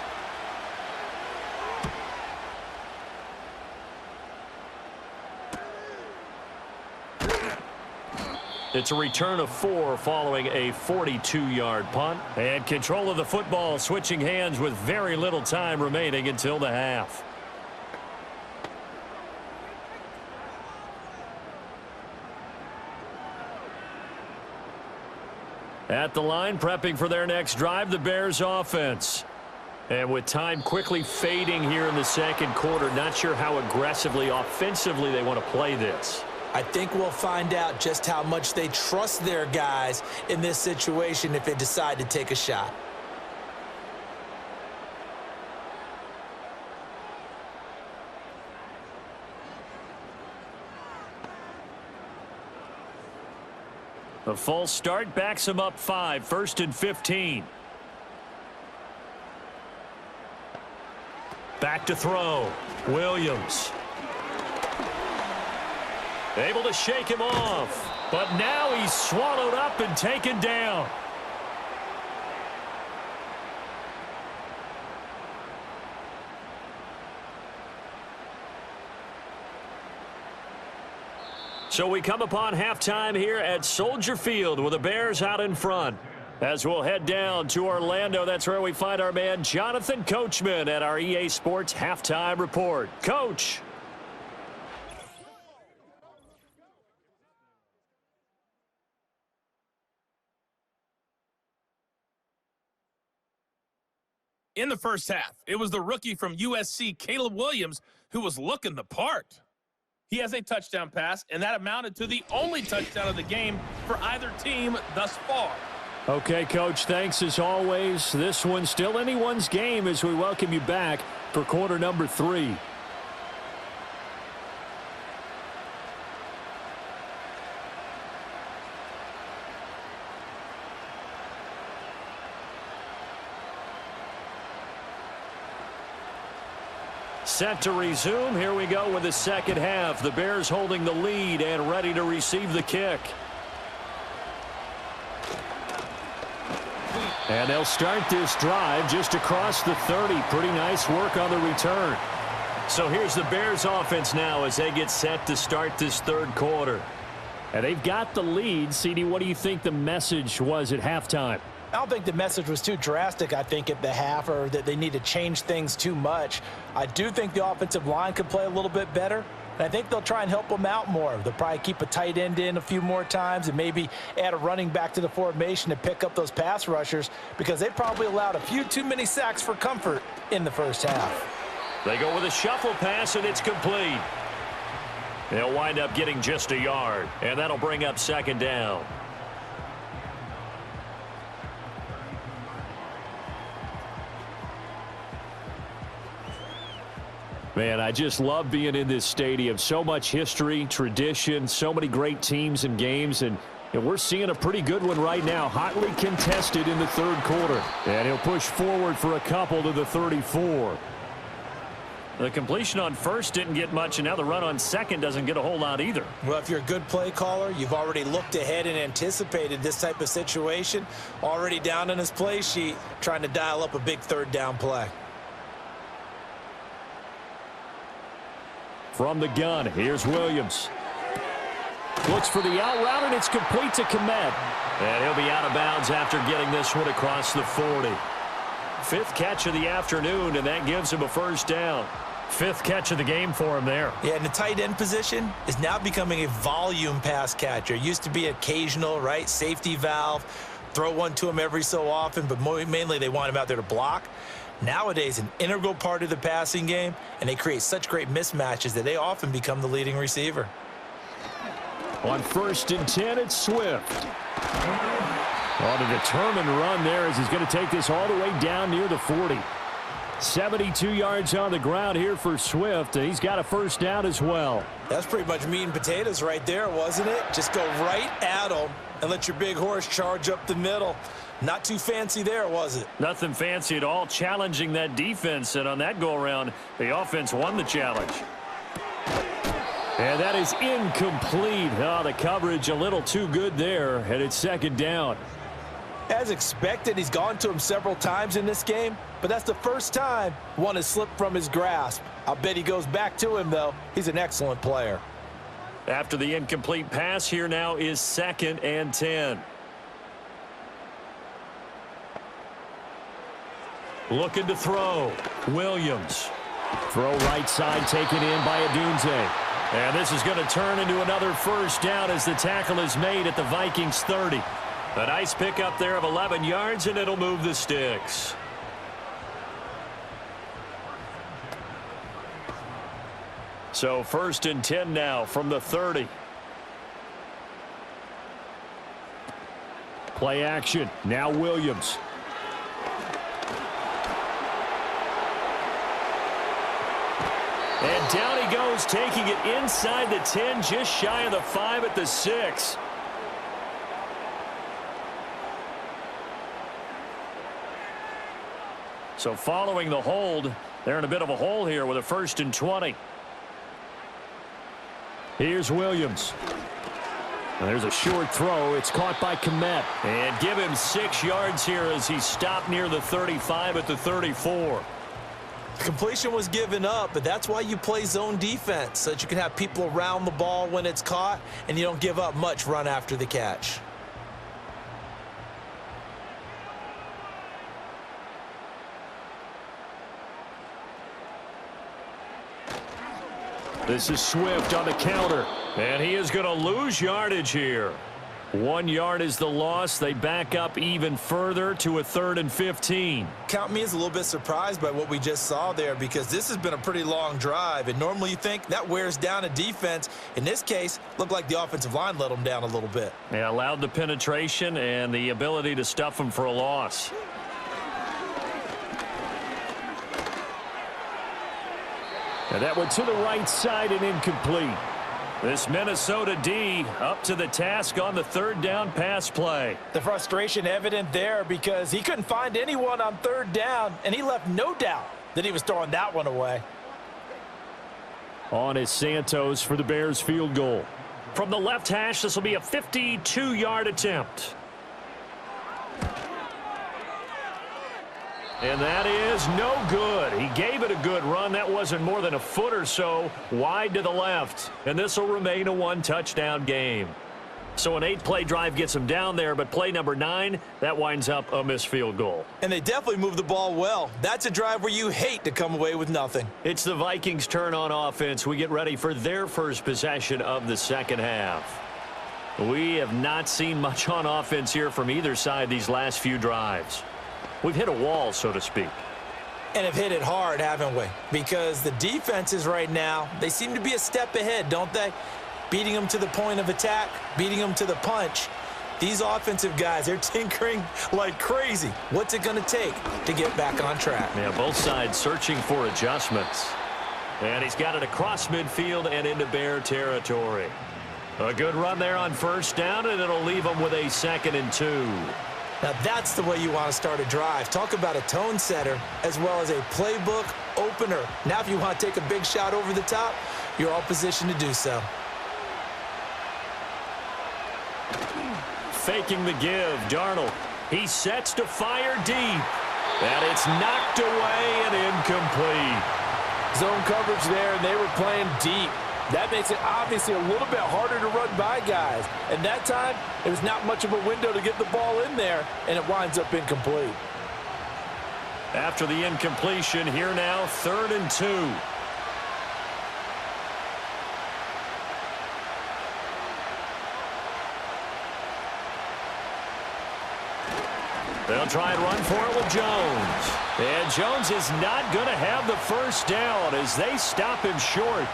It's a return of 4 following a 42-yard punt. And control of the football switching hands with very little time remaining until the half. At the line, prepping for their next drive, the Bears offense. And with time quickly fading here in the second quarter, not sure how aggressively, offensively they want to play this. I think we'll find out just how much they trust their guys in this situation if they decide to take a shot. A false start backs him up 5, 1st and 15. Back to throw. Williams. Able to shake him off, but now he's swallowed up and taken down. So we come upon halftime here at Soldier Field with the Bears out in front. As we'll head down to Orlando, that's where we find our man Jonathan Coachman at our EA Sports Halftime Report. Coach. In the first half, it was the rookie from USC, Caleb Williams, who was looking the part. He has a touchdown pass, and that amounted to the only touchdown of the game for either team thus far. Okay, Coach, thanks as always. This one's still anyone's game as we welcome you back for quarter number 3. Set to resume. Here we go with the second half. The Bears holding the lead and ready to receive the kick. And they'll start this drive just across the 30. Pretty nice work on the return. So here's the Bears offense now as they get set to start this third quarter. And they've got the lead. CD, what do you think the message was at halftime? I don't think the message was too drastic, I think, at the half, or that they need to change things too much. I do think the offensive line could play a little bit better, and I think they'll try and help them out more. They'll probably keep a tight end in a few more times and maybe add a running back to the formation to pick up those pass rushers, because they probably allowed a few too many sacks for comfort in the first half. They go with a shuffle pass, and it's complete. They'll wind up getting just a yard, and that'll bring up second down. Man, I just love being in this stadium. So much history, tradition, so many great teams and games, and we're seeing a pretty good one right now, hotly contested in the third quarter. And he'll push forward for a couple to the 34. The completion on first didn't get much, and now the run on second doesn't get a whole lot either. Well, if you're a good play caller, you've already looked ahead and anticipated this type of situation. Already down on his play sheet, trying to dial up a big third down play. From the gun, here's Williams. Looks for the out route, and it's complete to Komet. And he'll be out of bounds after getting this one across the 40. Fifth catch of the afternoon, and that gives him a first down. Fifth catch of the game for him there. Yeah, and the tight end position is now becoming a volume pass catcher. Used to be occasional, right? Safety valve. Throw one to him every so often, but mainly they want him out there to block. Nowadays, an integral part of the passing game, and they create such great mismatches that they often become the leading receiver. On 1st and 10, it's Swift. On a determined run there as he's going to take this all the way down near the 40. 72 yards on the ground here for Swift, and he's got a first down as well. That's pretty much meat and potatoes right there, wasn't it? Just go right at him and let your big horse charge up the middle. Not too fancy there, was it? Nothing fancy at all, challenging that defense, and on that go-around, the offense won the challenge. And that is incomplete. Oh, the coverage a little too good there, and it's second down. As expected, he's gone to him several times in this game, but that's the first time one has slipped from his grasp. I'll bet he goes back to him, though. He's an excellent player. After the incomplete pass, here now is 2nd and 10. Looking to throw. Williams. Throw right side, taken in by Adunze. And this is going to turn into another first down as the tackle is made at the Vikings 30. A nice pickup there of 11 yards, and it'll move the sticks. So 1st and 10 now from the 30. Play action. Now Williams. And down he goes, taking it inside the 10, just shy of the 5 at the 6. So following the hold, they're in a bit of a hole here with a 1st and 20. Here's Williams. And there's a short throw. It's caught by Komet. And give him 6 yards here as he stopped near the 35 at the 34. Completion was given up, but that's why you play zone defense, so that you can have people around the ball when it's caught, and you don't give up much run after the catch. This is Swift on the counter, and he is going to lose yardage here. 1 yard is the loss. They back up even further to a 3rd and 15. Count me as a little bit surprised by what we just saw there, because this has been a pretty long drive, and normally you think that wears down a defense. In this case, looked like the offensive line let them down a little bit. Yeah, allowed the penetration and the ability to stuff them for a loss. And that went to the right side and incomplete. This Minnesota D up to the task on the 3rd down pass play. The frustration evident there because he couldn't find anyone on 3rd down, and he left no doubt that he was throwing that one away. On is Santos for the Bears field goal. From the left hash, this will be a 52-yard attempt. And that is no good. He gave it a good run. That wasn't more than a foot or so wide to the left. And this will remain a 1-touchdown game. So an 8-play drive gets him down there, but play number 9, that winds up a missed field goal. And they definitely moved the ball well. That's a drive where you hate to come away with nothing. It's the Vikings' turn on offense. We get ready for their first possession of the second half. We have not seen much on offense here from either side these last few drives. We've hit a wall, so to speak. And have hit it hard, haven't we? Because the defenses right now, they seem to be a step ahead, don't they? Beating them to the point of attack, beating them to the punch. These offensive guys, they're tinkering like crazy. What's it going to take to get back on track? Yeah, both sides searching for adjustments. And he's got it across midfield and into Bear territory. A good run there on 1st down, and it'll leave them with a 2nd and 2. Now that's the way you want to start a drive. Talk about a tone setter as well as a playbook opener. Now if you want to take a big shot over the top, you're all positioned to do so. Faking the give, Darnold. He sets to fire deep. And it's knocked away and incomplete. Zone coverage there, and they were playing deep. That makes it obviously a little bit harder to run by guys. And that time, there was not much of a window to get the ball in there, and it winds up incomplete. After the incompletion, here now, 3rd and 2. They'll try and run for it with Jones. And Jones is not going to have the first down as they stop him short.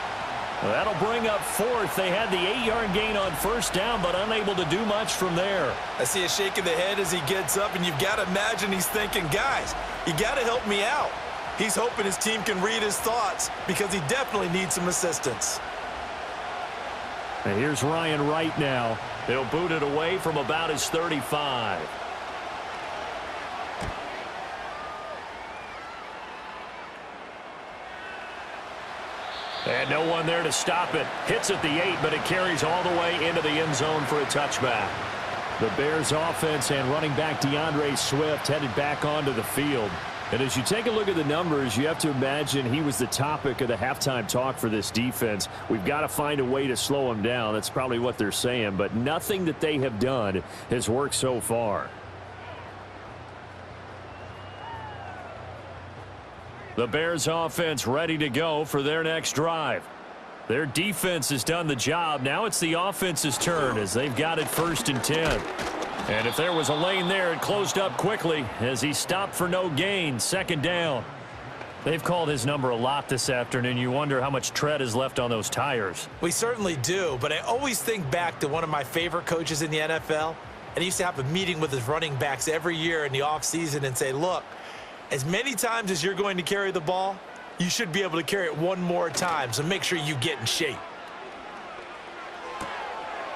That'll bring up 4th. They had the 8-yard gain on first down, but unable to do much from there. I see a shake of the head as he gets up, and you've got to imagine he's thinking, guys, you got to help me out. He's hoping his team can read his thoughts because he definitely needs some assistance. And here's Ryan Wright now. They'll boot it away from about his 35. And no one there to stop it. Hits at the 8, but it carries all the way into the end zone for a touchback. The Bears offense and running back DeAndre Swift headed back onto the field. And as you take a look at the numbers, you have to imagine he was the topic of the halftime talk for this defense. We've got to find a way to slow him down. That's probably what they're saying, but nothing that they have done has worked so far. The Bears offense ready to go for their next drive. Their defense has done the job. Now it's the offense's turn as they've got it 1st and 10. And if there was a lane there, it closed up quickly as he stopped for no gain. 2nd down. They've called his number a lot this afternoon. You wonder how much tread is left on those tires. We certainly do, but I always think back to one of my favorite coaches in the NFL. And he used to have a meeting with his running backs every year in the offseason and say, look, as many times as you're going to carry the ball, you should be able to carry it one more time, so make sure you get in shape.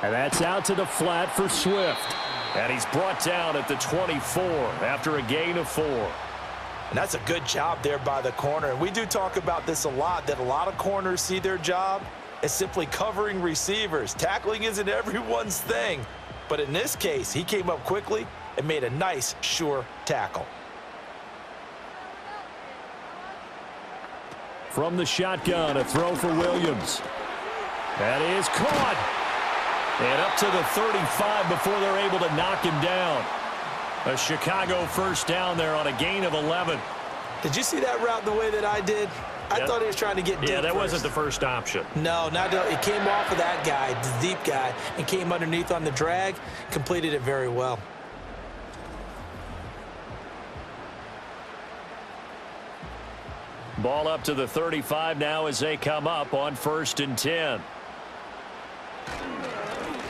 And that's out to the flat for Swift. And he's brought down at the 24 after a gain of 4. And that's a good job there by the corner. And we do talk about this a lot, that a lot of corners see their job as simply covering receivers. Tackling isn't everyone's thing. But in this case, he came up quickly and made a nice, sure tackle. From the shotgun, a throw for Williams. That is caught. And up to the 35 before they're able to knock him down. A Chicago first down there on a gain of 11. Did you see that route the way that I did? I thought he was trying to get deep. Yeah, that first. wasn't the first option. No, not it came off of that guy, the deep guy, and came underneath on the drag. Completed it very well. Ball up to the 35 now as they come up on 1st and 10.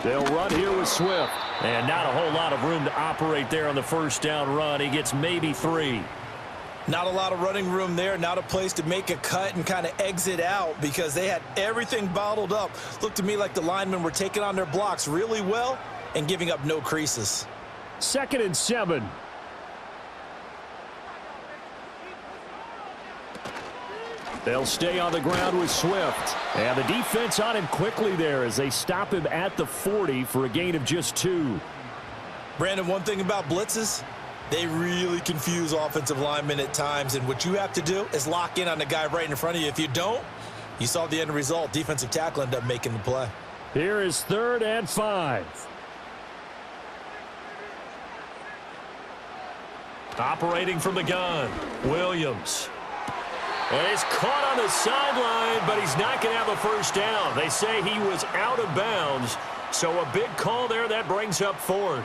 They'll run here with Swift. And not a whole lot of room to operate there on the first down run. He gets maybe 3. Not a lot of running room there. Not a place to make a cut and kind of exit out because they had everything bottled up. Looked to me like the linemen were taking on their blocks really well and giving up no creases. 2nd and 7. They'll stay on the ground with Swift. And the defense on him quickly there as they stop him at the 40 for a gain of just 2. Brandon, one thing about blitzes, they really confuse offensive linemen at times. And what you have to do is lock in on the guy right in front of you. If you don't, you saw the end result. Defensive tackle ended up making the play. Here is 3rd and 5. Operating from the gun, Williams. And he's caught on the sideline, but he's not going to have a first down. They say he was out of bounds, so a big call there that brings up 4th.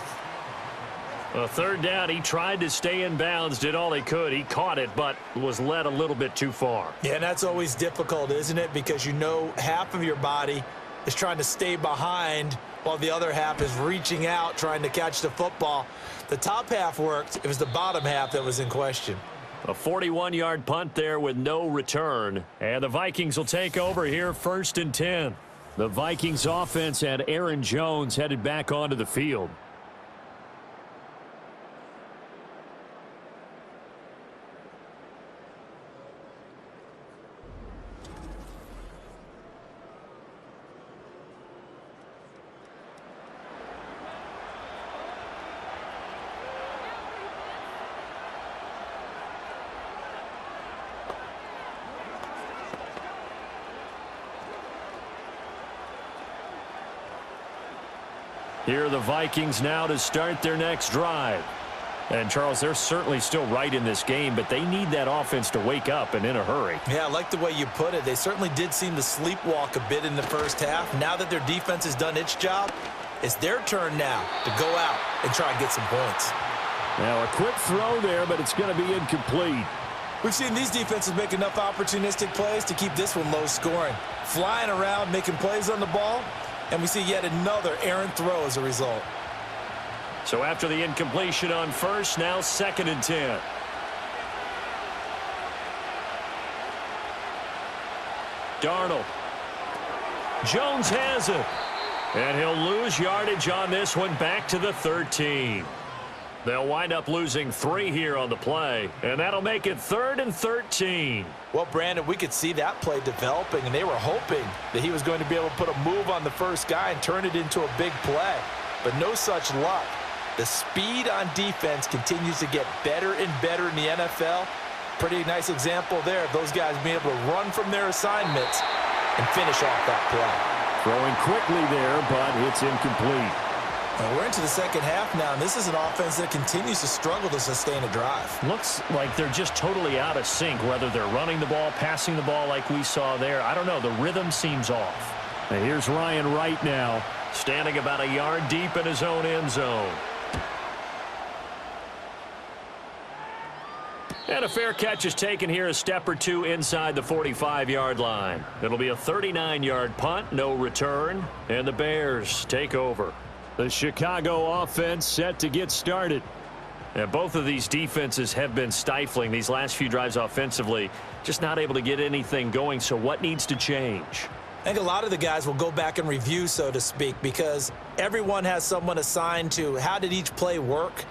A 3rd down, he tried to stay in bounds, did all he could. He caught it, but was led a little bit too far. Yeah, and that's always difficult, isn't it? Because you know half of your body is trying to stay behind while the other half is reaching out, trying to catch the football. The top half worked. It was the bottom half that was in question. A 41-yard punt there with no return. And the Vikings will take over here 1st and 10. The Vikings offense had Aaron Jones headed back onto the field. Here are the Vikings now to start their next drive. And, Charles, they're certainly still right in this game, but they need that offense to wake up and in a hurry. Yeah, I like the way you put it. They certainly did seem to sleepwalk a bit in the first half. Now that their defense has done its job, it's their turn now to go out and try and get some points. Now, a quick throw there, but it's going to be incomplete. We've seen these defenses make enough opportunistic plays to keep this one low scoring. Flying around, making plays on the ball, and we see yet another errant throw as a result. So after the incompletion on first, now 2nd and 10. Darnold. Jones has it. And he'll lose yardage on this one, back to the 13. They'll wind up losing 3 here on the play, and that'll make it 3rd and 13. Well, Brandon, we could see that play developing, and they were hoping that he was going to be able to put a move on the first guy and turn it into a big play. But no such luck. The speed on defense continues to get better and better in the NFL. Pretty nice example there of those guys being able to run from their assignments and finish off that play. Throwing quickly there, but it's incomplete. Well, we're into the second half now, and this is an offense that continues to struggle to sustain a drive. Looks like they're just totally out of sync, whether they're running the ball, passing the ball like we saw there. I don't know. The rhythm seems off. And here's Ryan Wright now, standing about a yard deep in his own end zone. And a fair catch is taken here, a step or two inside the 45-yard line. It'll be a 39-yard punt, no return, and the Bears take over. The Chicago offense set to get started. And both of these defenses have been stifling these last few drives offensively, just not able to get anything going. So what needs to change? I think a lot of the guys will go back and review, so to speak, because everyone has someone assigned to how did each play work.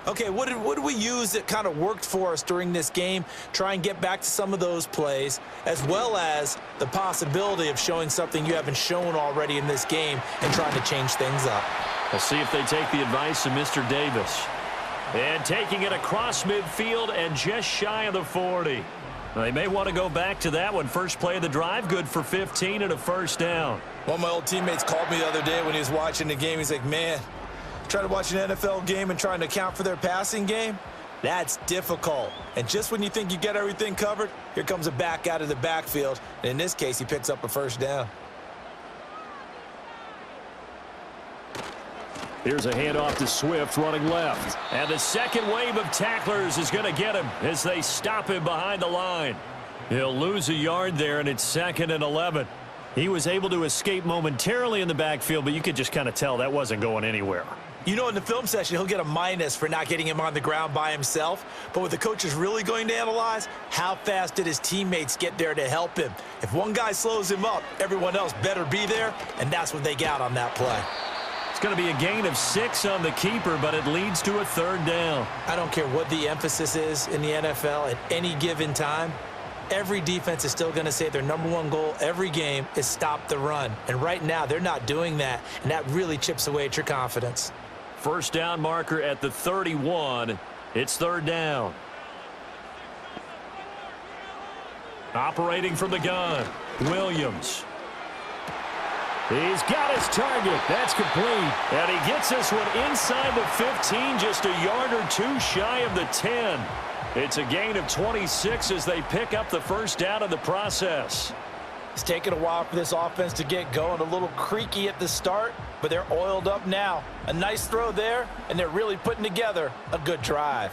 Okay, what did we use that kind of worked for us during this game? Try and get back to some of those plays, as well as the possibility of showing something you haven't shown already in this game and trying to change things up. We'll see if they take the advice of Mr. Davis. And taking it across midfield and just shy of the 40. They may want to go back to that one. First play of the drive, good for 15 and a first down. One of my old teammates called me the other day when he was watching the game. He's like, man, trying to watch an NFL game and trying to account for their passing game, that's difficult. And just when you think you get everything covered, here comes a back out of the backfield. And in this case, he picks up a first down. Here's a handoff to Swift running left. And the second wave of tacklers is going to get him as they stop him behind the line. He'll lose a yard there, and it's 2nd and 11. He was able to escape momentarily in the backfield, but you could just kind of tell that wasn't going anywhere. You know, in the film session, he'll get a minus for not getting him on the ground by himself. But what the coach is really going to analyze, how fast did his teammates get there to help him? If one guy slows him up, everyone else better be there, and that's what they got on that play. It's going to be a gain of 6 on the keeper, but it leads to a 3rd down. I don't care what the emphasis is in the NFL at any given time. Every defense is still going to say their #1 goal every game is stop the run. And right now, they're not doing that, and that really chips away at your confidence. First down marker at the 31. It's 3rd down. Operating from the gun, Williams. He's got his target. That's complete. And he gets this one inside the 15, just a yard or two shy of the 10. It's a gain of 26 as they pick up the first down in the process. It's taken a while for this offense to get going. A little creaky at the start, but they're oiled up now. A nice throw there, and they're really putting together a good drive.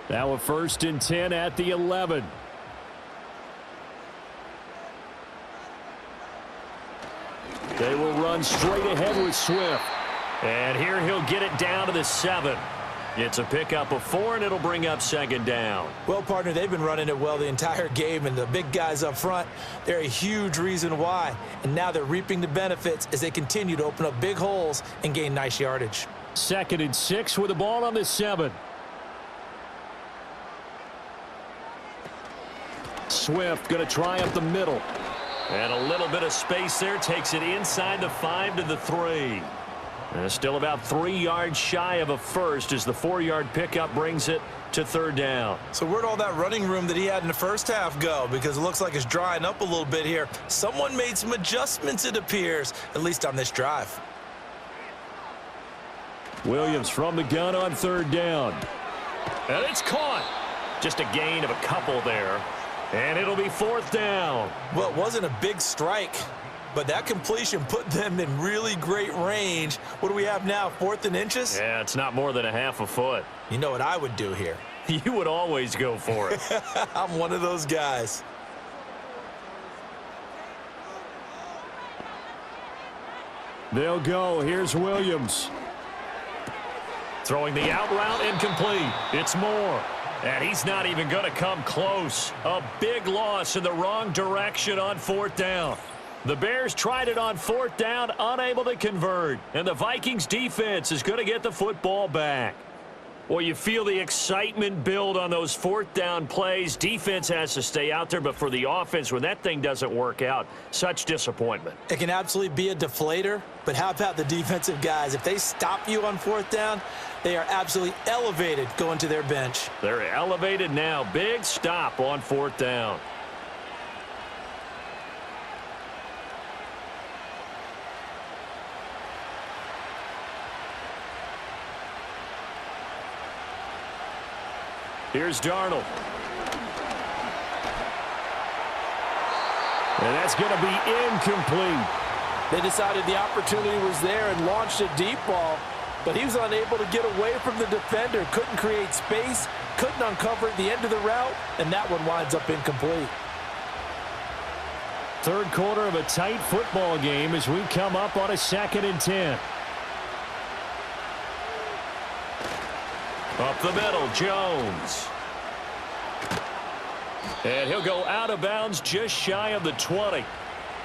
Now a 1st and 10 at the 11. They will run straight ahead with Swift. And here he'll get it down to the 7. It's a pickup of 4, and it'll bring up 2nd down. Well, partner, they've been running it well the entire game, and the big guys up front, they're a huge reason why. And now they're reaping the benefits as they continue to open up big holes and gain nice yardage. 2nd and 6 with the ball on the 7. Swift going to try up the middle. And a little bit of space there, takes it inside the 5 to the 3. Still about 3 yards shy of a first as the 4-yard pickup brings it to third down. So where'd all that running room that he had in the first half go? Because it looks like it's drying up a little bit here. Someone made some adjustments, it appears, at least on this drive. Williams from the gun on third down. And it's caught. Just a gain of a couple there. And it'll be fourth down. Well, it wasn't a big strike, but that completion put them in really great range. What do we have now, 4th and inches? Yeah, it's not more than a half a foot. You know what I would do here? You would always go for it. I'm one of those guys. They'll go. Here's Williams. Throwing the out route incomplete. It's Moore. And he's not even going to come close. A big loss in the wrong direction on fourth down. The Bears tried it on fourth down, unable to convert. And the Vikings defense is going to get the football back. Well, you feel the excitement build on those fourth down plays. Defense has to stay out there, but for the offense, when that thing doesn't work out, such disappointment. It can absolutely be a deflator, but how about the defensive guys? If they stop you on fourth down, they are absolutely elevated going to their bench. They're elevated now. Big stop on fourth down. Here's Darnold. And that's going to be incomplete. They decided the opportunity was there and launched a deep ball, but he was unable to get away from the defender, couldn't create space, couldn't uncover the end of the route, and that one winds up incomplete. Third quarter of a tight football game as we come up on a 2nd and 10. Up the middle, Jones. And he'll go out of bounds just shy of the 20.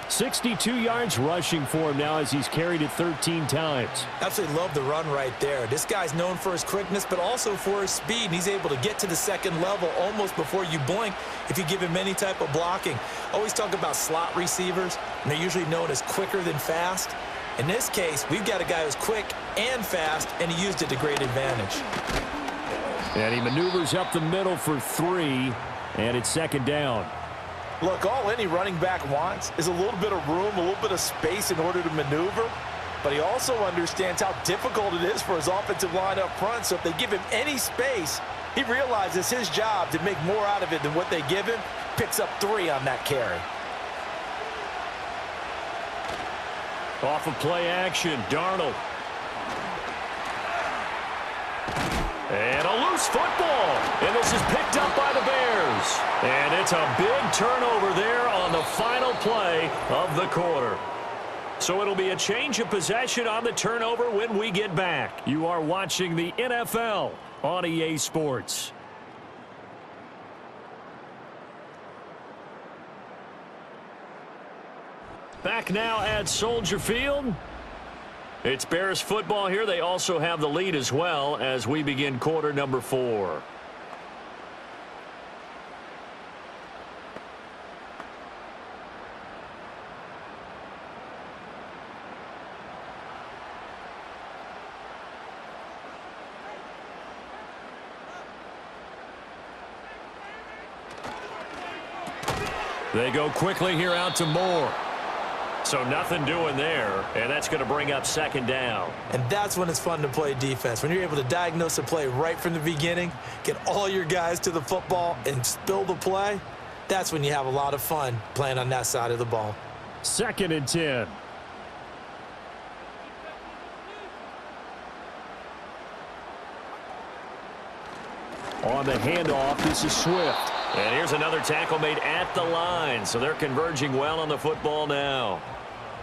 62 yards rushing for him now as he's carried it 13 times. Absolutely love the run right there. This guy's known for his quickness, but also for his speed. And he's able to get to the second level almost before you blink if you give him any type of blocking. Always talk about slot receivers, and they're usually known as quicker than fast. In this case, we've got a guy who's quick and fast, and he used it to great advantage. And he maneuvers up the middle for 3, and it's 2nd down. Look, all any running back wants is a little bit of room, a little bit of space in order to maneuver, but he also understands how difficult it is for his offensive line up front, so if they give him any space, he realizes his job to make more out of it than what they give him, picks up 3 on that carry. Off of play action, Darnold. And a loose football. And this is picked up by the Bears. And it's a big turnover there on the final play of the quarter. So it'll be a change of possession on the turnover when we get back. You are watching the NFL on EA Sports. Back now at Soldier Field. It's Bears football here. They also have the lead as well as we begin quarter number 4. They go quickly here out to Moore. So nothing doing there, and that's going to bring up 2nd down. And that's when it's fun to play defense. When you're able to diagnose a play right from the beginning, get all your guys to the football, and spill the play, that's when you have a lot of fun playing on that side of the ball. 2nd and 10. On the handoff, this is Swift. And here's another tackle made at the line, so they're converging well on the football now.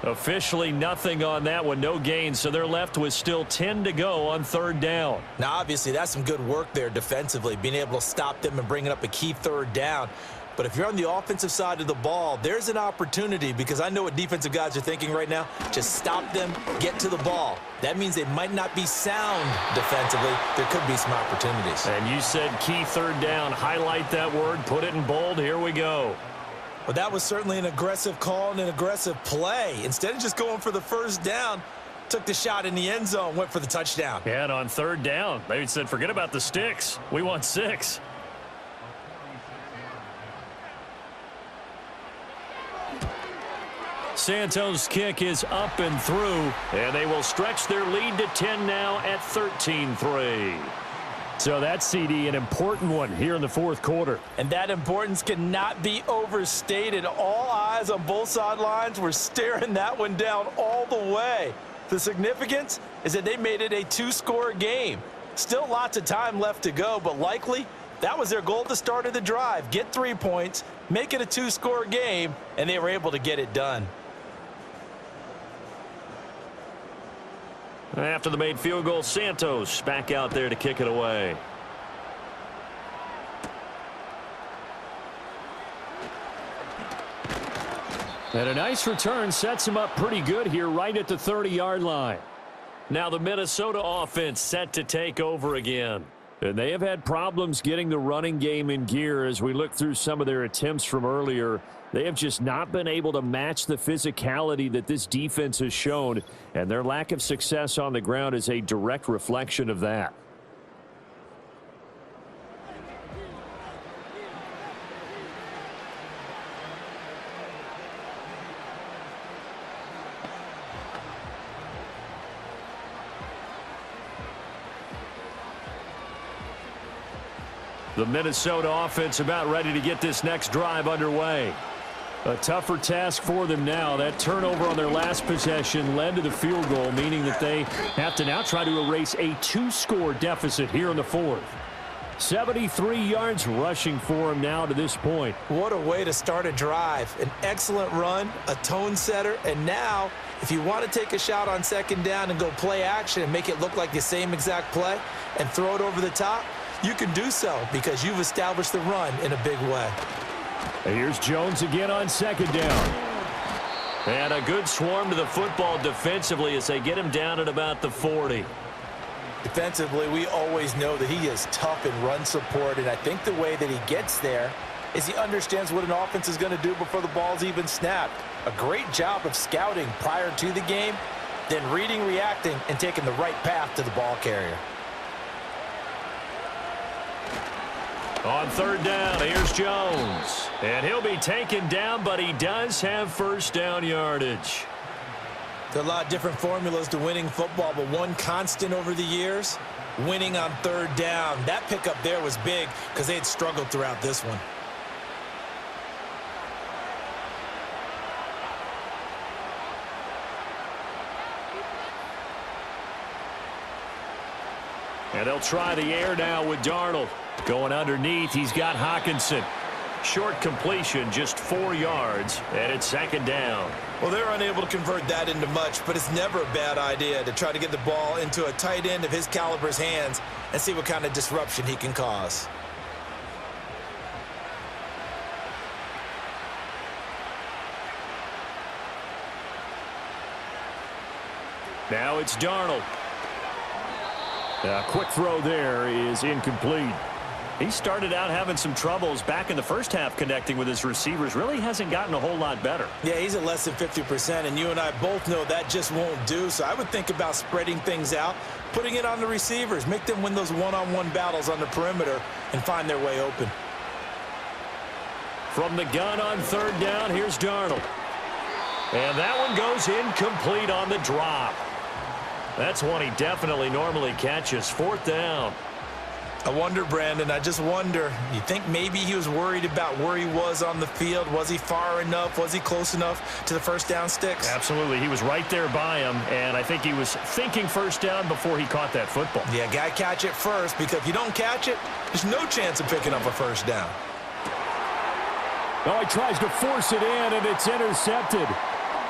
Officially nothing on that one, no gain, so they're left with still 10 to go on 3rd down. Now, obviously, that's some good work there defensively, being able to stop them and bringing up a key 3rd down. But if you're on the offensive side of the ball, there's an opportunity, because I know what defensive guys are thinking right now. Just stop them, get to the ball. That means they might not be sound defensively. There could be some opportunities. And you said key 3rd down. Highlight that word, put it in bold. Here we go. Well, that was certainly an aggressive call and an aggressive play. Instead of just going for the 1st down, took the shot in the end zone, went for the touchdown. Yeah, and on third down, they said, forget about the sticks. We want 6. Santos' kick is up and through, and they will stretch their lead to 10 now at 13-3. So that's, CD, an important one here in the fourth quarter. And that importance cannot be overstated. All eyes on both sidelines were staring that one down all the way. The significance is that they made it a 2-score game. Still lots of time left to go, but likely that was their goal at the start of the drive. Get 3 points, make it a 2-score game, and they were able to get it done. After the made field goal, Santos back out there to kick it away. And a nice return sets him up pretty good here right at the 30-yard line. Now the Minnesota offense set to take over again. And they have had problems getting the running game in gear as we look through some of their attempts from earlier. They have just not been able to match the physicality that this defense has shown, and their lack of success on the ground is a direct reflection of that. The Minnesota offense about ready to get this next drive underway. A tougher task for them now. That turnover on their last possession led to the field goal, meaning that they have to now try to erase a 2-score deficit here in the fourth. 73 yards rushing for him now to this point. What a way to start a drive. An excellent run, a tone setter, and now if you want to take a shot on second down and go play action and make it look like the same exact play and throw it over the top, you can do so because you've established the run in a big way. And here's Jones again on second down. And a good swarm to the football defensively as they get him down at about the 40. Defensively, we always know that he is tough in run support, and I think the way that he gets there is he understands what an offense is going to do before the ball's even snapped. A great job of scouting prior to the game, then reading, reacting, and taking the right path to the ball carrier. On third down, here's Jones. And he'll be taken down, but he does have first down yardage. There are a lot of different formulas to winning football, but one constant over the years, winning on third down. That pickup there was big because they had struggled throughout this one. And they'll try the air now with Darnold. Going underneath, he's got Hockenson. Short completion, just 4 yards, and it's second down. Well, they're unable to convert that into much, but it's never a bad idea to try to get the ball into a tight end of his caliber's hands and see what kind of disruption he can cause. Now it's Darnold. A quick throw there is incomplete. He started out having some troubles back in the first half connecting with his receivers. Really hasn't gotten a whole lot better. Yeah, he's at less than 50%, and you and I both know that just won't do. So I would think about spreading things out, putting it on the receivers, make them win those one-on-one battles on the perimeter and find their way open. From the gun on third down, here's Darnold. And that one goes incomplete on the drop. That's one he definitely normally catches. Fourth down. I wonder, Brandon, I just wonder, you think maybe he was worried about where he was on the field? Was he far enough? Was he close enough to the first down sticks? Absolutely. He was right there by him, and I think he was thinking first down before he caught that football. Yeah, got to catch it first, because if you don't catch it, there's no chance of picking up a first down. Oh, he tries to force it in, and it's intercepted.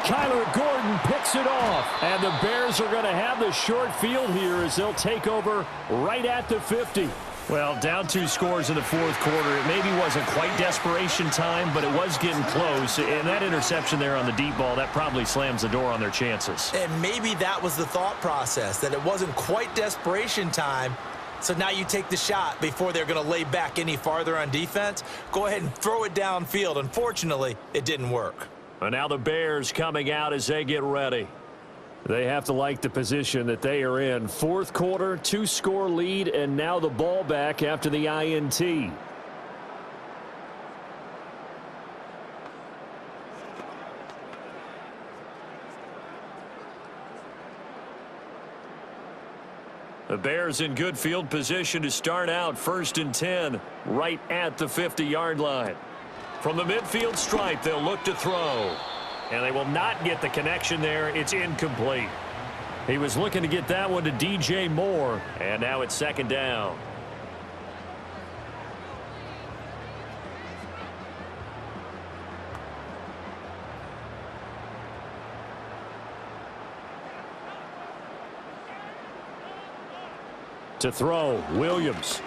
Kyler Gordon picks it off, and the Bears are going to have the short field here as they'll take over right at the 50. Well, down 2 scores in the fourth quarter. It maybe wasn't quite desperation time, but it was getting close. And that interception there on the deep ball, that probably slams the door on their chances. And maybe that was the thought process, that it wasn't quite desperation time. So now you take the shot before they're going to lay back any farther on defense. Go ahead and throw it downfield. Unfortunately, it didn't work. And now the Bears coming out as they get ready. They have to like the position that they are in. Fourth quarter, 2-score lead, and now the ball back after the INT. The Bears in good field position to start out 1st and 10, right at the 50-yard line. From the midfield stripe, they'll look to throw. And they will not get the connection there. It's incomplete. He was looking to get that one to DJ Moore, and now it's 2nd down. To throw, Williams.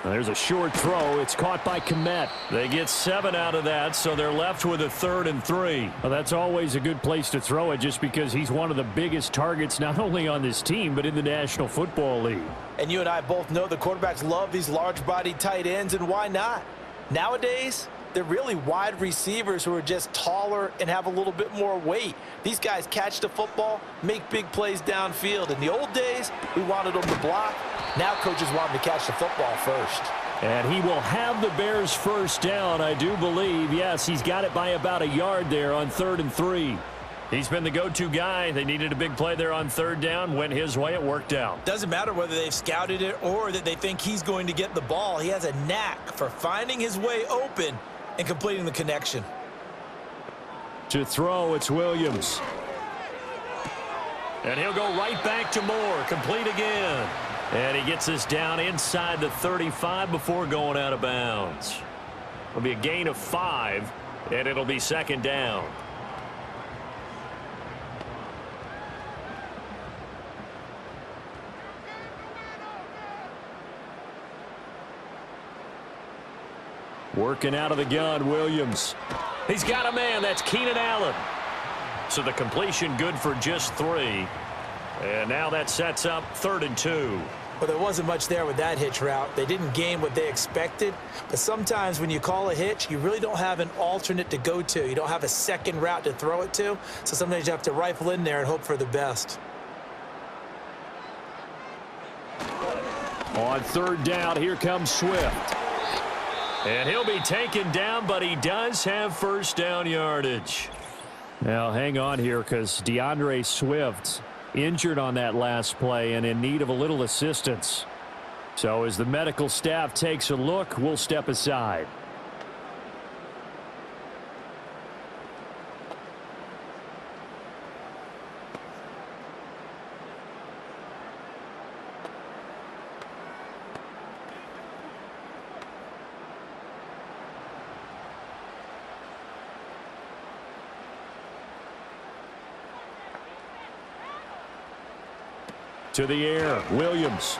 There's a short throw. It's caught by Kmet. They get 7 out of that, so they're left with a 3rd and 3. Well, that's always a good place to throw it just because he's one of the biggest targets not only on this team but in the National Football League. And you and I both know the quarterbacks love these large-body tight ends, and why not? Nowadays, they're really wide receivers who are just taller and have a little bit more weight. These guys catch the football, make big plays downfield. In the old days, we wanted them to block. Now coaches want them to catch the football first. And he will have the Bears 1st down, I do believe. Yes, he's got it by about a yard there on 3rd and 3. He's been the go-to guy. They needed a big play there on 3rd down. Went his way. It worked out. Doesn't matter whether they've scouted it or that they think he's going to get the ball. He has a knack for finding his way open and completing the connection. To throw, it's Williams. And he'll go right back to Moore. Complete again. And he gets us down inside the 35 before going out of bounds. It'll be a gain of 5, and it'll be 2nd down. Working out of the gun, Williams. He's got a man. That's Keenan Allen. So the completion good for just 3. And now that sets up 3rd and 2. Well, there wasn't much there with that hitch route. They didn't gain what they expected. But sometimes when you call a hitch, you really don't have an alternate to go to. You don't have a second route to throw it to. So sometimes you have to rifle in there and hope for the best. On 3rd down, here comes Swift. And he'll be taken down, but he does have 1st down yardage. Now, hang on here because DeAndre Swift injured on that last play and in need of a little assistance. So as the medical staff takes a look, we'll step aside. To the air, Williams.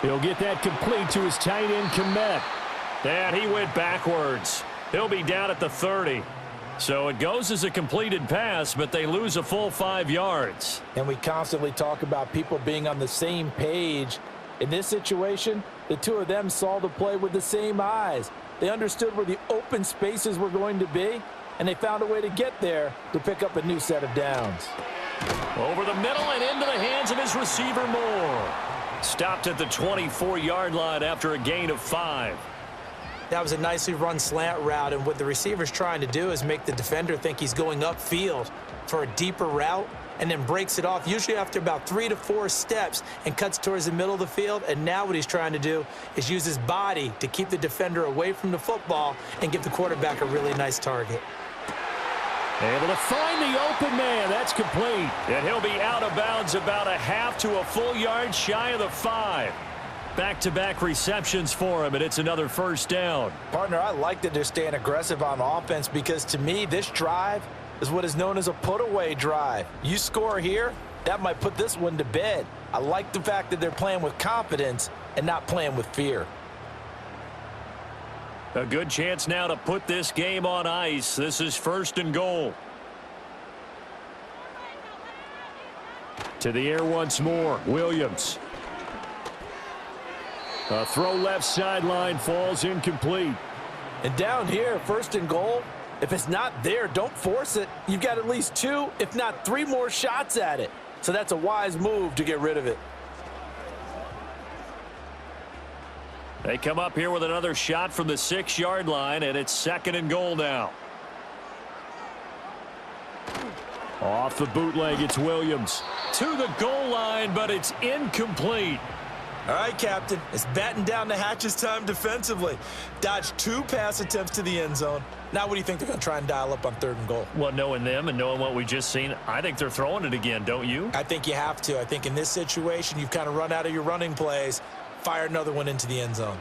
He'll get that complete to his tight end, Kmet. And he went backwards. He'll be down at the 30. So it goes as a completed pass, but they lose a full 5 yards. And we constantly talk about people being on the same page. In this situation, the two of them saw the play with the same eyes. They understood where the open spaces were going to be, and they found a way to get there to pick up a new set of downs. Over the middle and into the hands of his receiver, Moore. Stopped at the 24-yard line after a gain of 5. That was a nicely run slant route, and what the receiver's trying to do is make the defender think he's going upfield for a deeper route and then breaks it off, usually after about 3 to 4 steps, and cuts towards the middle of the field. And now what he's trying to do is use his body to keep the defender away from the football and give the quarterback a really nice target. Able to find the open man. That's complete. And he'll be out of bounds about a half to a full yard shy of the 5. Back-to-back receptions for him, and it's another 1st down. Partner, I like that they're staying aggressive on offense because, to me, this drive is what is known as a put-away drive. You score here, that might put this one to bed. I like the fact that they're playing with confidence and not playing with fear. A good chance now to put this game on ice. This is 1st and goal. To the air once more, Williams. A throw left sideline falls incomplete. And down here, 1st and goal, If it's not there, don't force it. You've got at least 2, if not 3 more shots at it. So that's a wise move to get rid of it. They come up here with another shot from the 6-yard line, and it's 2nd and goal now. Off the bootleg, it's Williams. To the goal line, but it's incomplete. All right, Captain. It's batten down the hatches time defensively. Dodged 2 pass attempts to the end zone. Now what do you think they're going to try and dial up on 3rd and goal? Well, knowing them and knowing what we just seen, I think they're throwing it again, don't you? I think you have to. I think in this situation, you've kind of run out of your running plays. Fire another one into the end zone.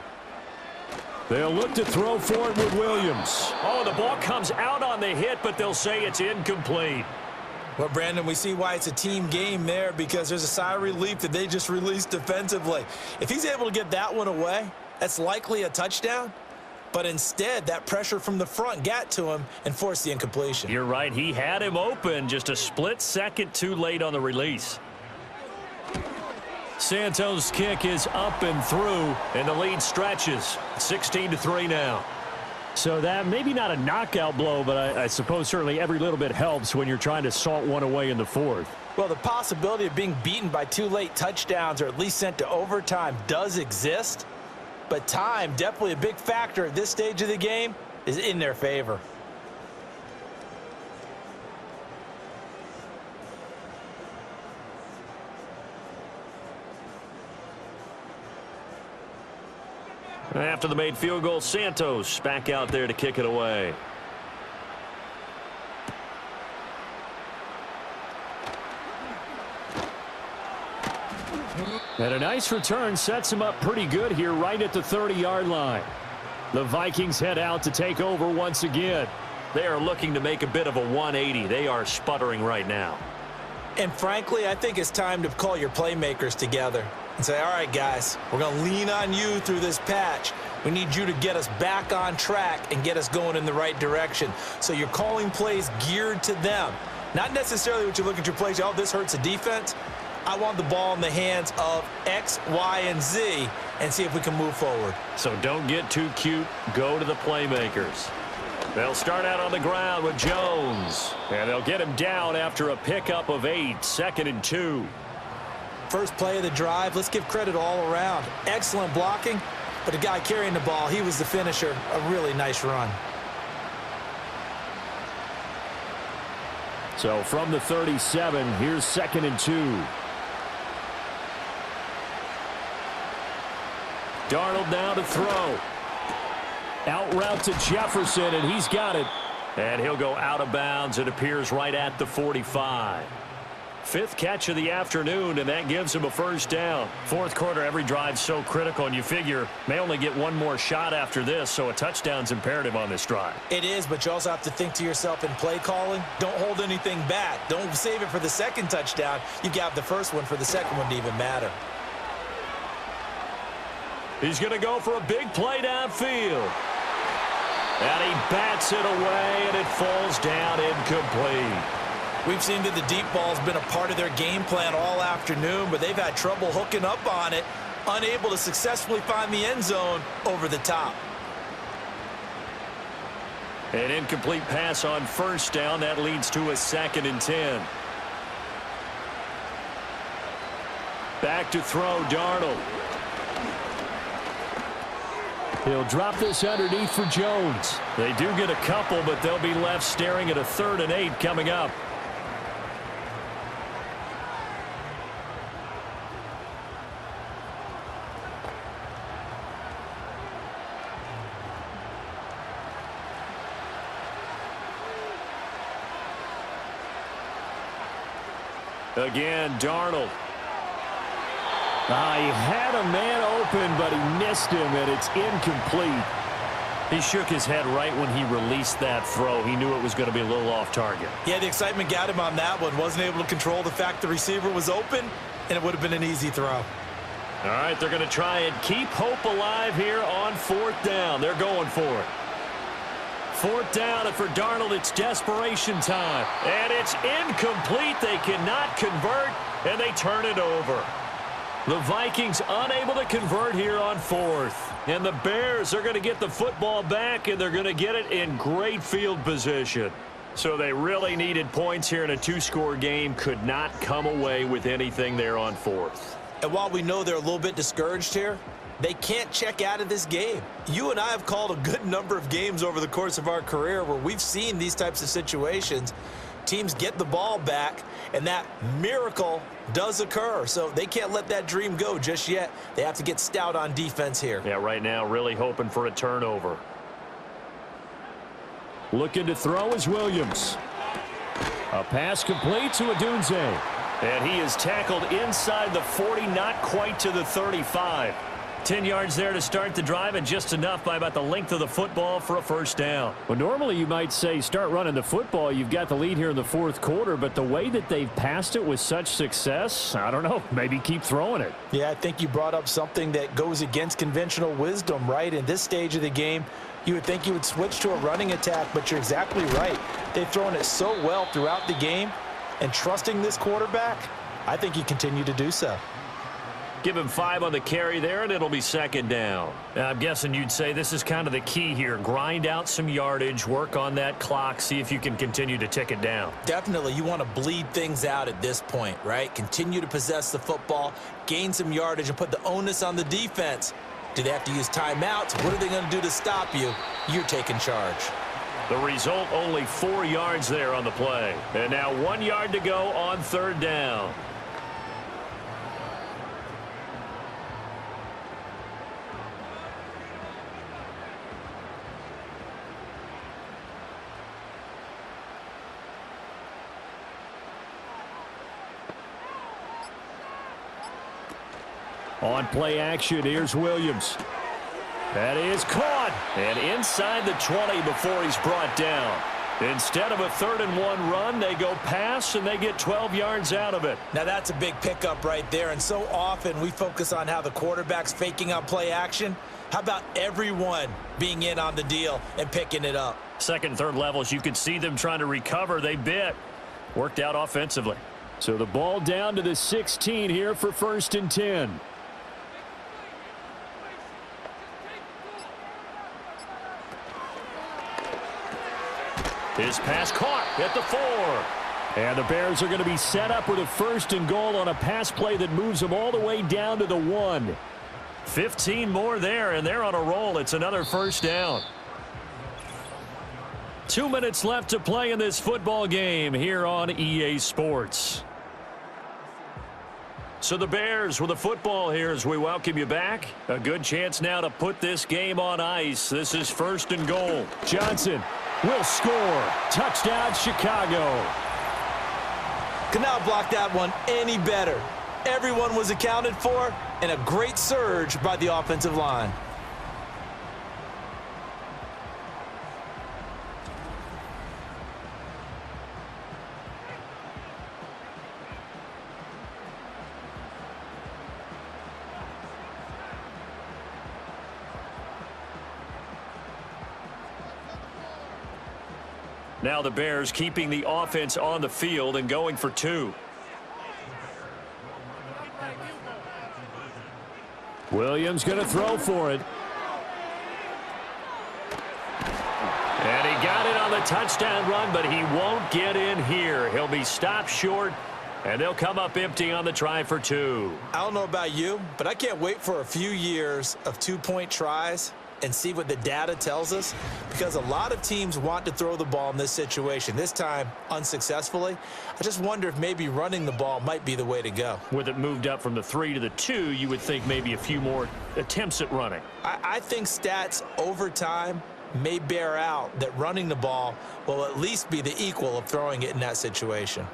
They'll look to throw for it with Williams. Oh, the ball comes out on the hit, but they'll say it's incomplete. Well, Brandon, we see why it's a team game there, because there's a sigh of relief that they just released defensively. If he's able to get that one away, that's likely a touchdown. But instead, that pressure from the front got to him and forced the incompletion. You're right. He had him open, just a split second too late on the release. Santos' kick is up and through, and the lead stretches. 16-3 now. So that maybe not a knockout blow, but I suppose certainly every little bit helps when you're trying to salt one away in the 4th. Well, the possibility of being beaten by 2 late touchdowns or at least sent to overtime does exist. But time, definitely a big factor at this stage of the game, is in their favor. After the made field goal, Santos back out there to kick it away. And a nice return sets him up pretty good here right at the 30-yard line. The Vikings head out to take over once again. They are looking to make a bit of a 180. They are sputtering right now. And frankly, I think it's time to call your playmakers together and say, all right, guys, we're going to lean on you through this patch. We need you to get us back on track and get us going in the right direction. So you're calling plays geared to them. Not necessarily what you look at your plays, oh, this hurts the defense. I want the ball in the hands of X, Y, and Z and see if we can move forward. So don't get too cute. Go to the playmakers. They'll start out on the ground with Jones. And they'll get him down after a pickup of 8, 2nd and 2. First play of the drive, let's give credit all around. Excellent blocking, but the guy carrying the ball, he was the finisher. A really nice run. So from the 37, here's 2nd and 2. Darnold now to throw. Out route to Jefferson, and he's got it. And he'll go out of bounds. It appears right at the 45. 5th catch of the afternoon, and that gives him a first down. 4th quarter, every drive's so critical, and you figure may only get one more shot after this, so a touchdown's imperative on this drive. It is, but you also have to think to yourself in play calling, don't hold anything back. Don't save it for the 2nd touchdown. You got the first one for the 2nd one to even matter. He's going to go for a big play downfield. And he bats it away, and it falls down incomplete. We've seen that the deep ball's been a part of their game plan all afternoon, but they've had trouble hooking up on it, unable to successfully find the end zone over the top. An incomplete pass on first down. That leads to a 2nd and 10. Back to throw, Darnold. He'll drop this underneath for Jones. They do get a couple, but they'll be left staring at a 3rd and 8 coming up. Again, Darnold. He had a man open, but he missed him, and it's incomplete. He shook his head right when he released that throw. He knew it was going to be a little off target. Yeah, the excitement got him on that one. Wasn't able to control the fact the receiver was open, and it would have been an easy throw. All right, they're going to try and keep hope alive here on 4th down. They're going for it. 4th down, and for Darnold, it's desperation time. And it's incomplete. They cannot convert, and they turn it over. The Vikings unable to convert here on 4th. And the Bears are going to get the football back, and they're going to get it in great field position. So they really needed points here in a 2-score game. Could not come away with anything there on 4th. And while we know they're a little bit discouraged here, they can't check out of this game. You and I have called a good number of games over the course of our career where we've seen these types of situations. Teams get the ball back, and that miracle does occur. So they can't let that dream go just yet. They have to get stout on defense here. Yeah, right now really hoping for a turnover. Looking to throw is Williams. A pass complete to Odunze. And he is tackled inside the 40, not quite to the 35. 10 yards there to start the drive, and just enough by about the length of the football for a first down. Well, normally you might say start running the football. You've got the lead here in the 4th quarter, but the way that they've passed it with such success, I don't know, maybe keep throwing it. Yeah, I think you brought up something that goes against conventional wisdom, right? In this stage of the game, you would think you would switch to a running attack, but you're exactly right. They've thrown it so well throughout the game, and trusting this quarterback, I think you continue to do so. Give him 5 on the carry there, and it'll be second down. I'm guessing you'd say this is kind of the key here. Grind out some yardage, work on that clock, see if you can continue to tick it down. Definitely, you want to bleed things out at this point, right? Continue to possess the football, gain some yardage, and put the onus on the defense. Do they have to use timeouts? What are they going to do to stop you? You're taking charge. The result, only 4 yards there on the play. And now 1 yard to go on third down. On play action, here's Williams. That is caught. And inside the 20 before he's brought down. Instead of a 3rd and 1 run, they go pass, and they get 12 yards out of it. Now, that's a big pickup right there, and so often we focus on how the quarterback's faking on play action. How about everyone being in on the deal and picking it up? Second and third levels, you could see them trying to recover. They bit. Worked out offensively. So the ball down to the 16 here for 1st and 10. His pass caught at the 4. And the Bears are going to be set up with a 1st and goal on a pass play that moves them all the way down to the 1. 15 more there, and they're on a roll. It's another first down. 2 minutes left to play in this football game here on EA Sports. So the Bears with the football here as we welcome you back. A good chance now to put this game on ice. This is 1st and goal. Johnson will score. Touchdown, Chicago. Could not block that one any better. Everyone was accounted for, and a great surge by the offensive line. Now the Bears keeping the offense on the field and going for 2. Williams going to throw for it. And he got it on the touchdown run, but he won't get in here. He'll be stopped short, and they'll come up empty on the try for 2. I don't know about you, but I can't wait for a few years of 2-point tries and see what the data tells us, because a lot of teams want to throw the ball in this situation, this time unsuccessfully. I just wonder if maybe running the ball might be the way to go. With it moved up from the 3 to the 2, you would think maybe a few more attempts at running. I think stats over time may bear out that running the ball will at least be the equal of throwing it in that situation.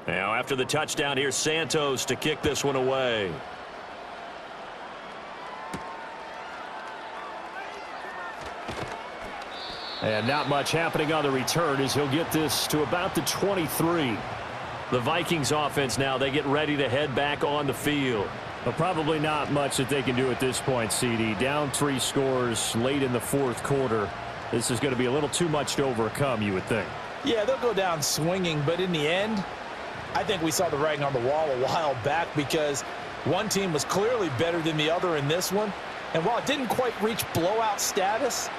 Now, after the touchdown, here's Santos to kick this one away. And not much happening on the return as he'll get this to about the 23. The Vikings offense now, they get ready to head back on the field. Well, probably not much that they can do at this point, CD. Down 3 scores late in the fourth quarter. This is going to be a little too much to overcome, you would think. Yeah, they'll go down swinging, but in the end, I think we saw the writing on the wall a while back because one team was clearly better than the other in this one. And while it didn't quite reach blowout status,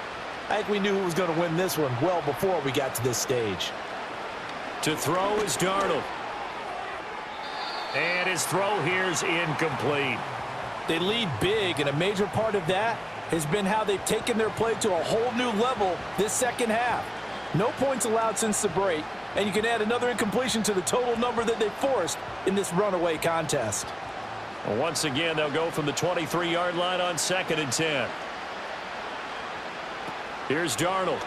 I think we knew who was going to win this one well before we got to this stage. To throw is Darnold. And his throw here's incomplete. They lead big, and a major part of that has been how they've taken their play to a whole new level this second half. No points allowed since the break, and you can add another incompletion to the total number that they forced in this runaway contest. Well, once again, they'll go from the 23-yard line on 2nd and 10. Here's Darnold.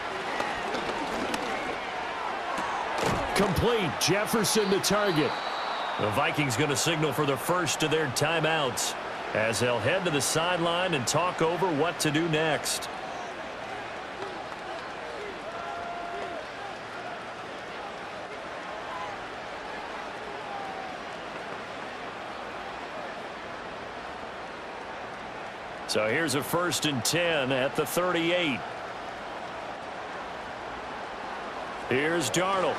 Complete. Jefferson the target. The Vikings going to signal for the first of their timeouts as they'll head to the sideline and talk over what to do next. So here's a 1st and 10 at the 38. Here's Darnold.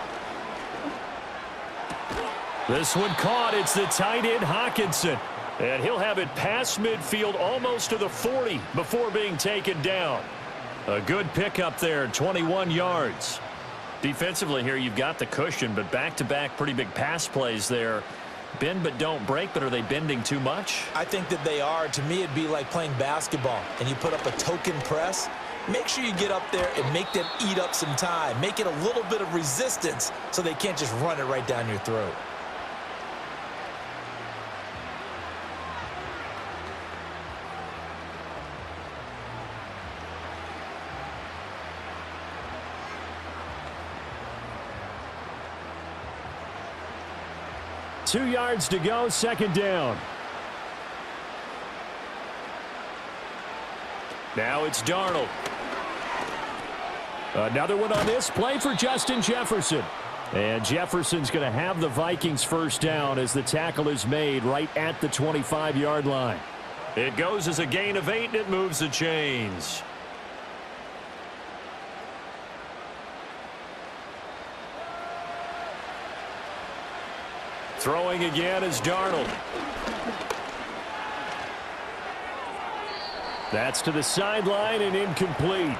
This one caught. It's the tight end Hockenson. And he'll have it past midfield almost to the 40 before being taken down. A good pickup there, 21 yards. Defensively here, you've got the cushion, but back-to-back pretty big pass plays there. Bend but don't break, but are they bending too much? I think that they are. To me, it'd be like playing basketball, and you put up a token press. Make sure you get up there and make them eat up some time. Make it a little bit of resistance so they can't just run it right down your throat. Two yards to go, 2nd down. Now it's Darnold. Another one on this play for Justin Jefferson. And Jefferson's going to have the Vikings first down as the tackle is made right at the 25-yard line. It goes as a gain of 8, and it moves the chains. Throwing again is Darnold. That's to the sideline and incomplete.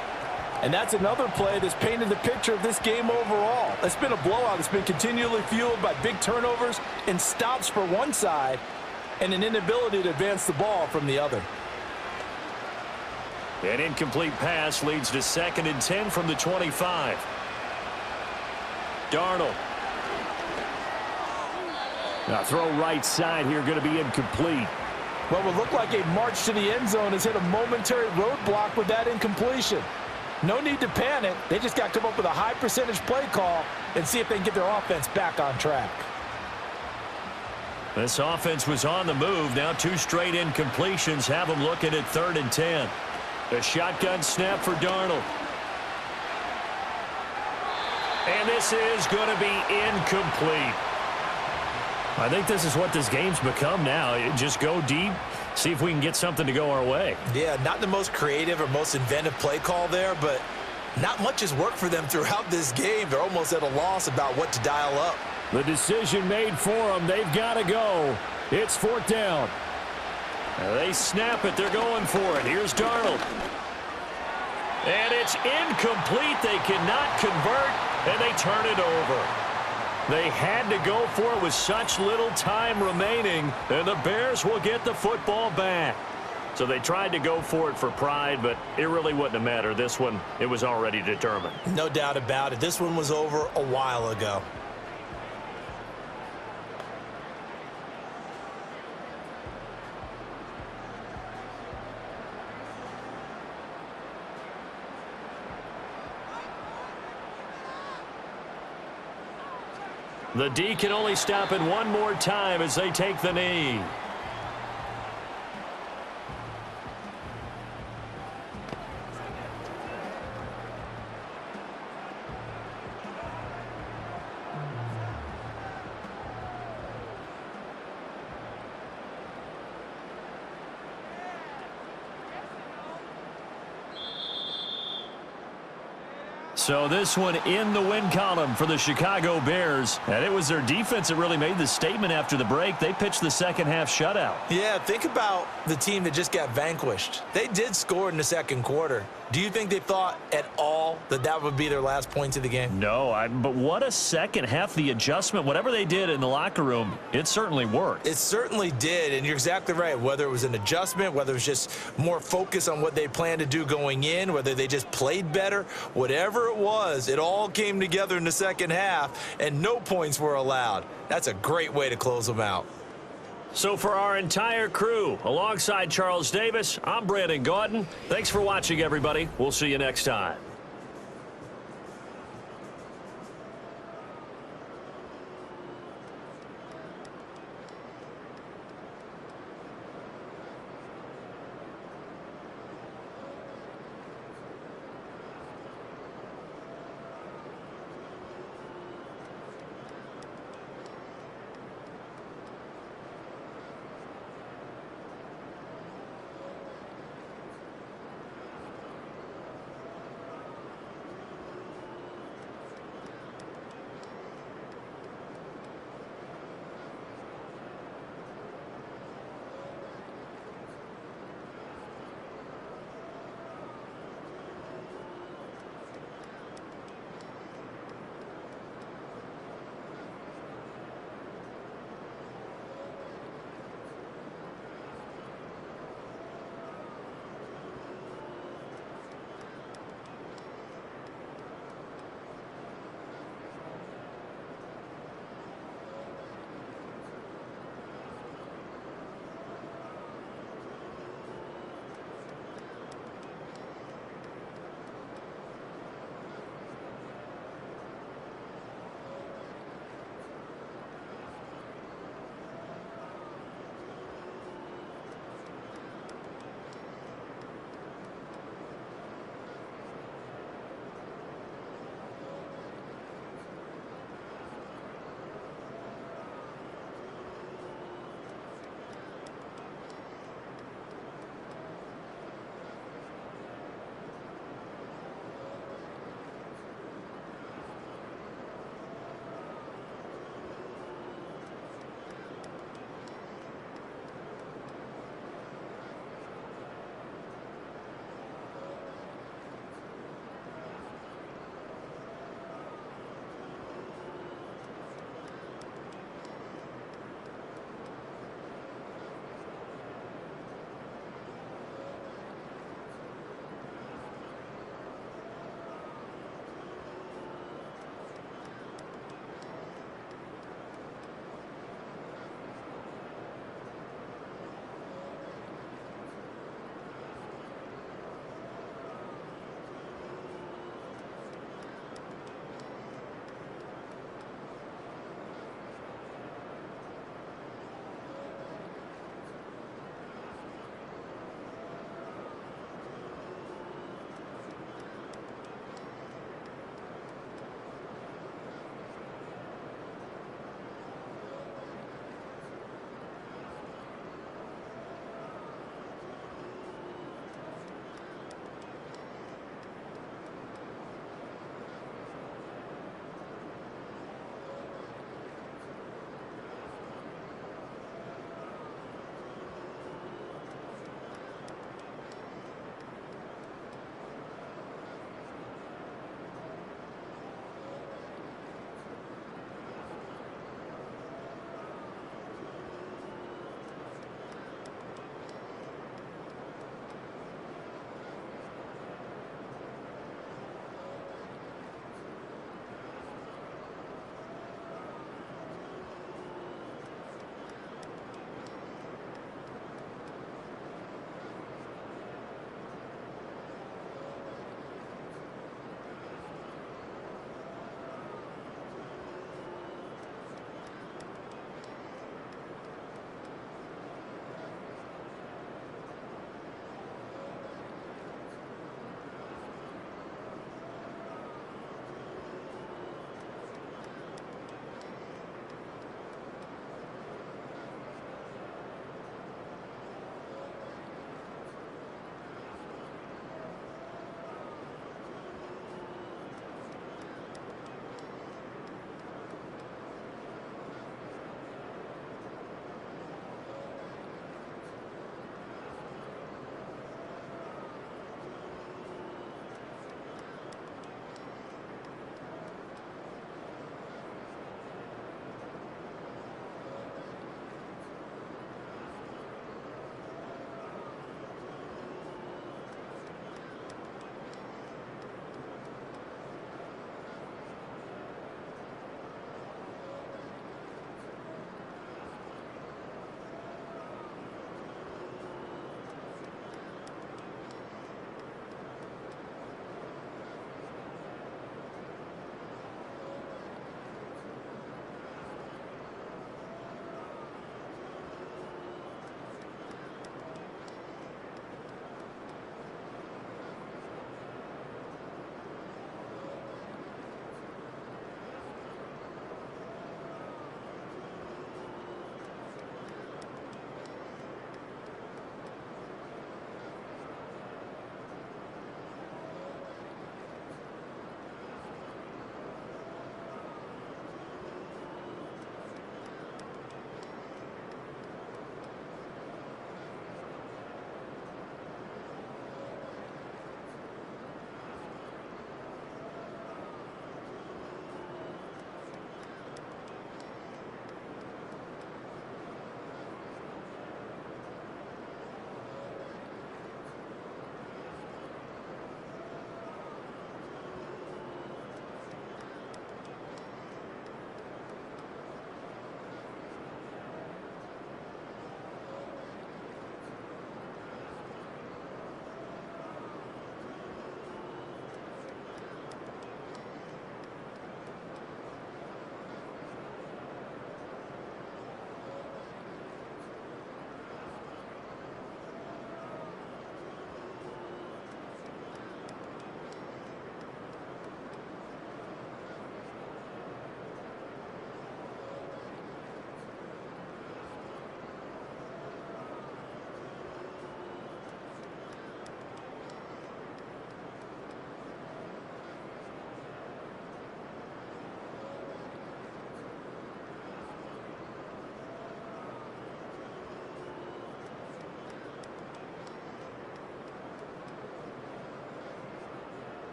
And that's another play that's painted the picture of this game overall. It's been a blowout. It's been continually fueled by big turnovers and stops for one side and an inability to advance the ball from the other. An incomplete pass leads to 2nd and 10 from the 25. Darnold. Now throw right side here, going to be incomplete. What would look like a march to the end zone has hit a momentary roadblock with that incompletion. No need to panic. They just got to come up with a high percentage play call and see if they can get their offense back on track. This offense was on the move. Now 2 straight incompletions have them looking at 3rd and 10. A shotgun snap for Darnold. And this is going to be incomplete. I think this is what this game's become now. Just go deep, see if we can get something to go our way. Yeah, not the most creative or most inventive play call there, but not much has worked for them throughout this game. They're almost at a loss about what to dial up. The decision made for them. They've got to go. It's 4th down. They snap it. They're going for it. Here's Darnold. And it's incomplete. They cannot convert, and they turn it over. They had to go for it with such little time remaining, and the Bears will get the football back. So they tried to go for it for pride, but it really wouldn't have mattered. This one, it was already determined. No doubt about it. This one was over a while ago. The D can only stop it one more time as they take the knee. So this one in the win column for the Chicago Bears. And it was their defense that really made the statement after the break. They pitched the second half shutout. Yeah, think about the team that just got vanquished. They did score in the second quarter. Do you think they thought at all that that would be their last points of the game? No, but what a second half. The adjustment, whatever they did in the locker room, it certainly worked. It certainly did, and you're exactly right. Whether it was an adjustment, whether it was just more focus on what they planned to do going in, whether they just played better, whatever it was, it all came together in the second half, and no points were allowed. That's a great way to close them out. So for our entire crew, alongside Charles Davis, I'm Brandon Gaudin. Thanks for watching, everybody. We'll see you next time.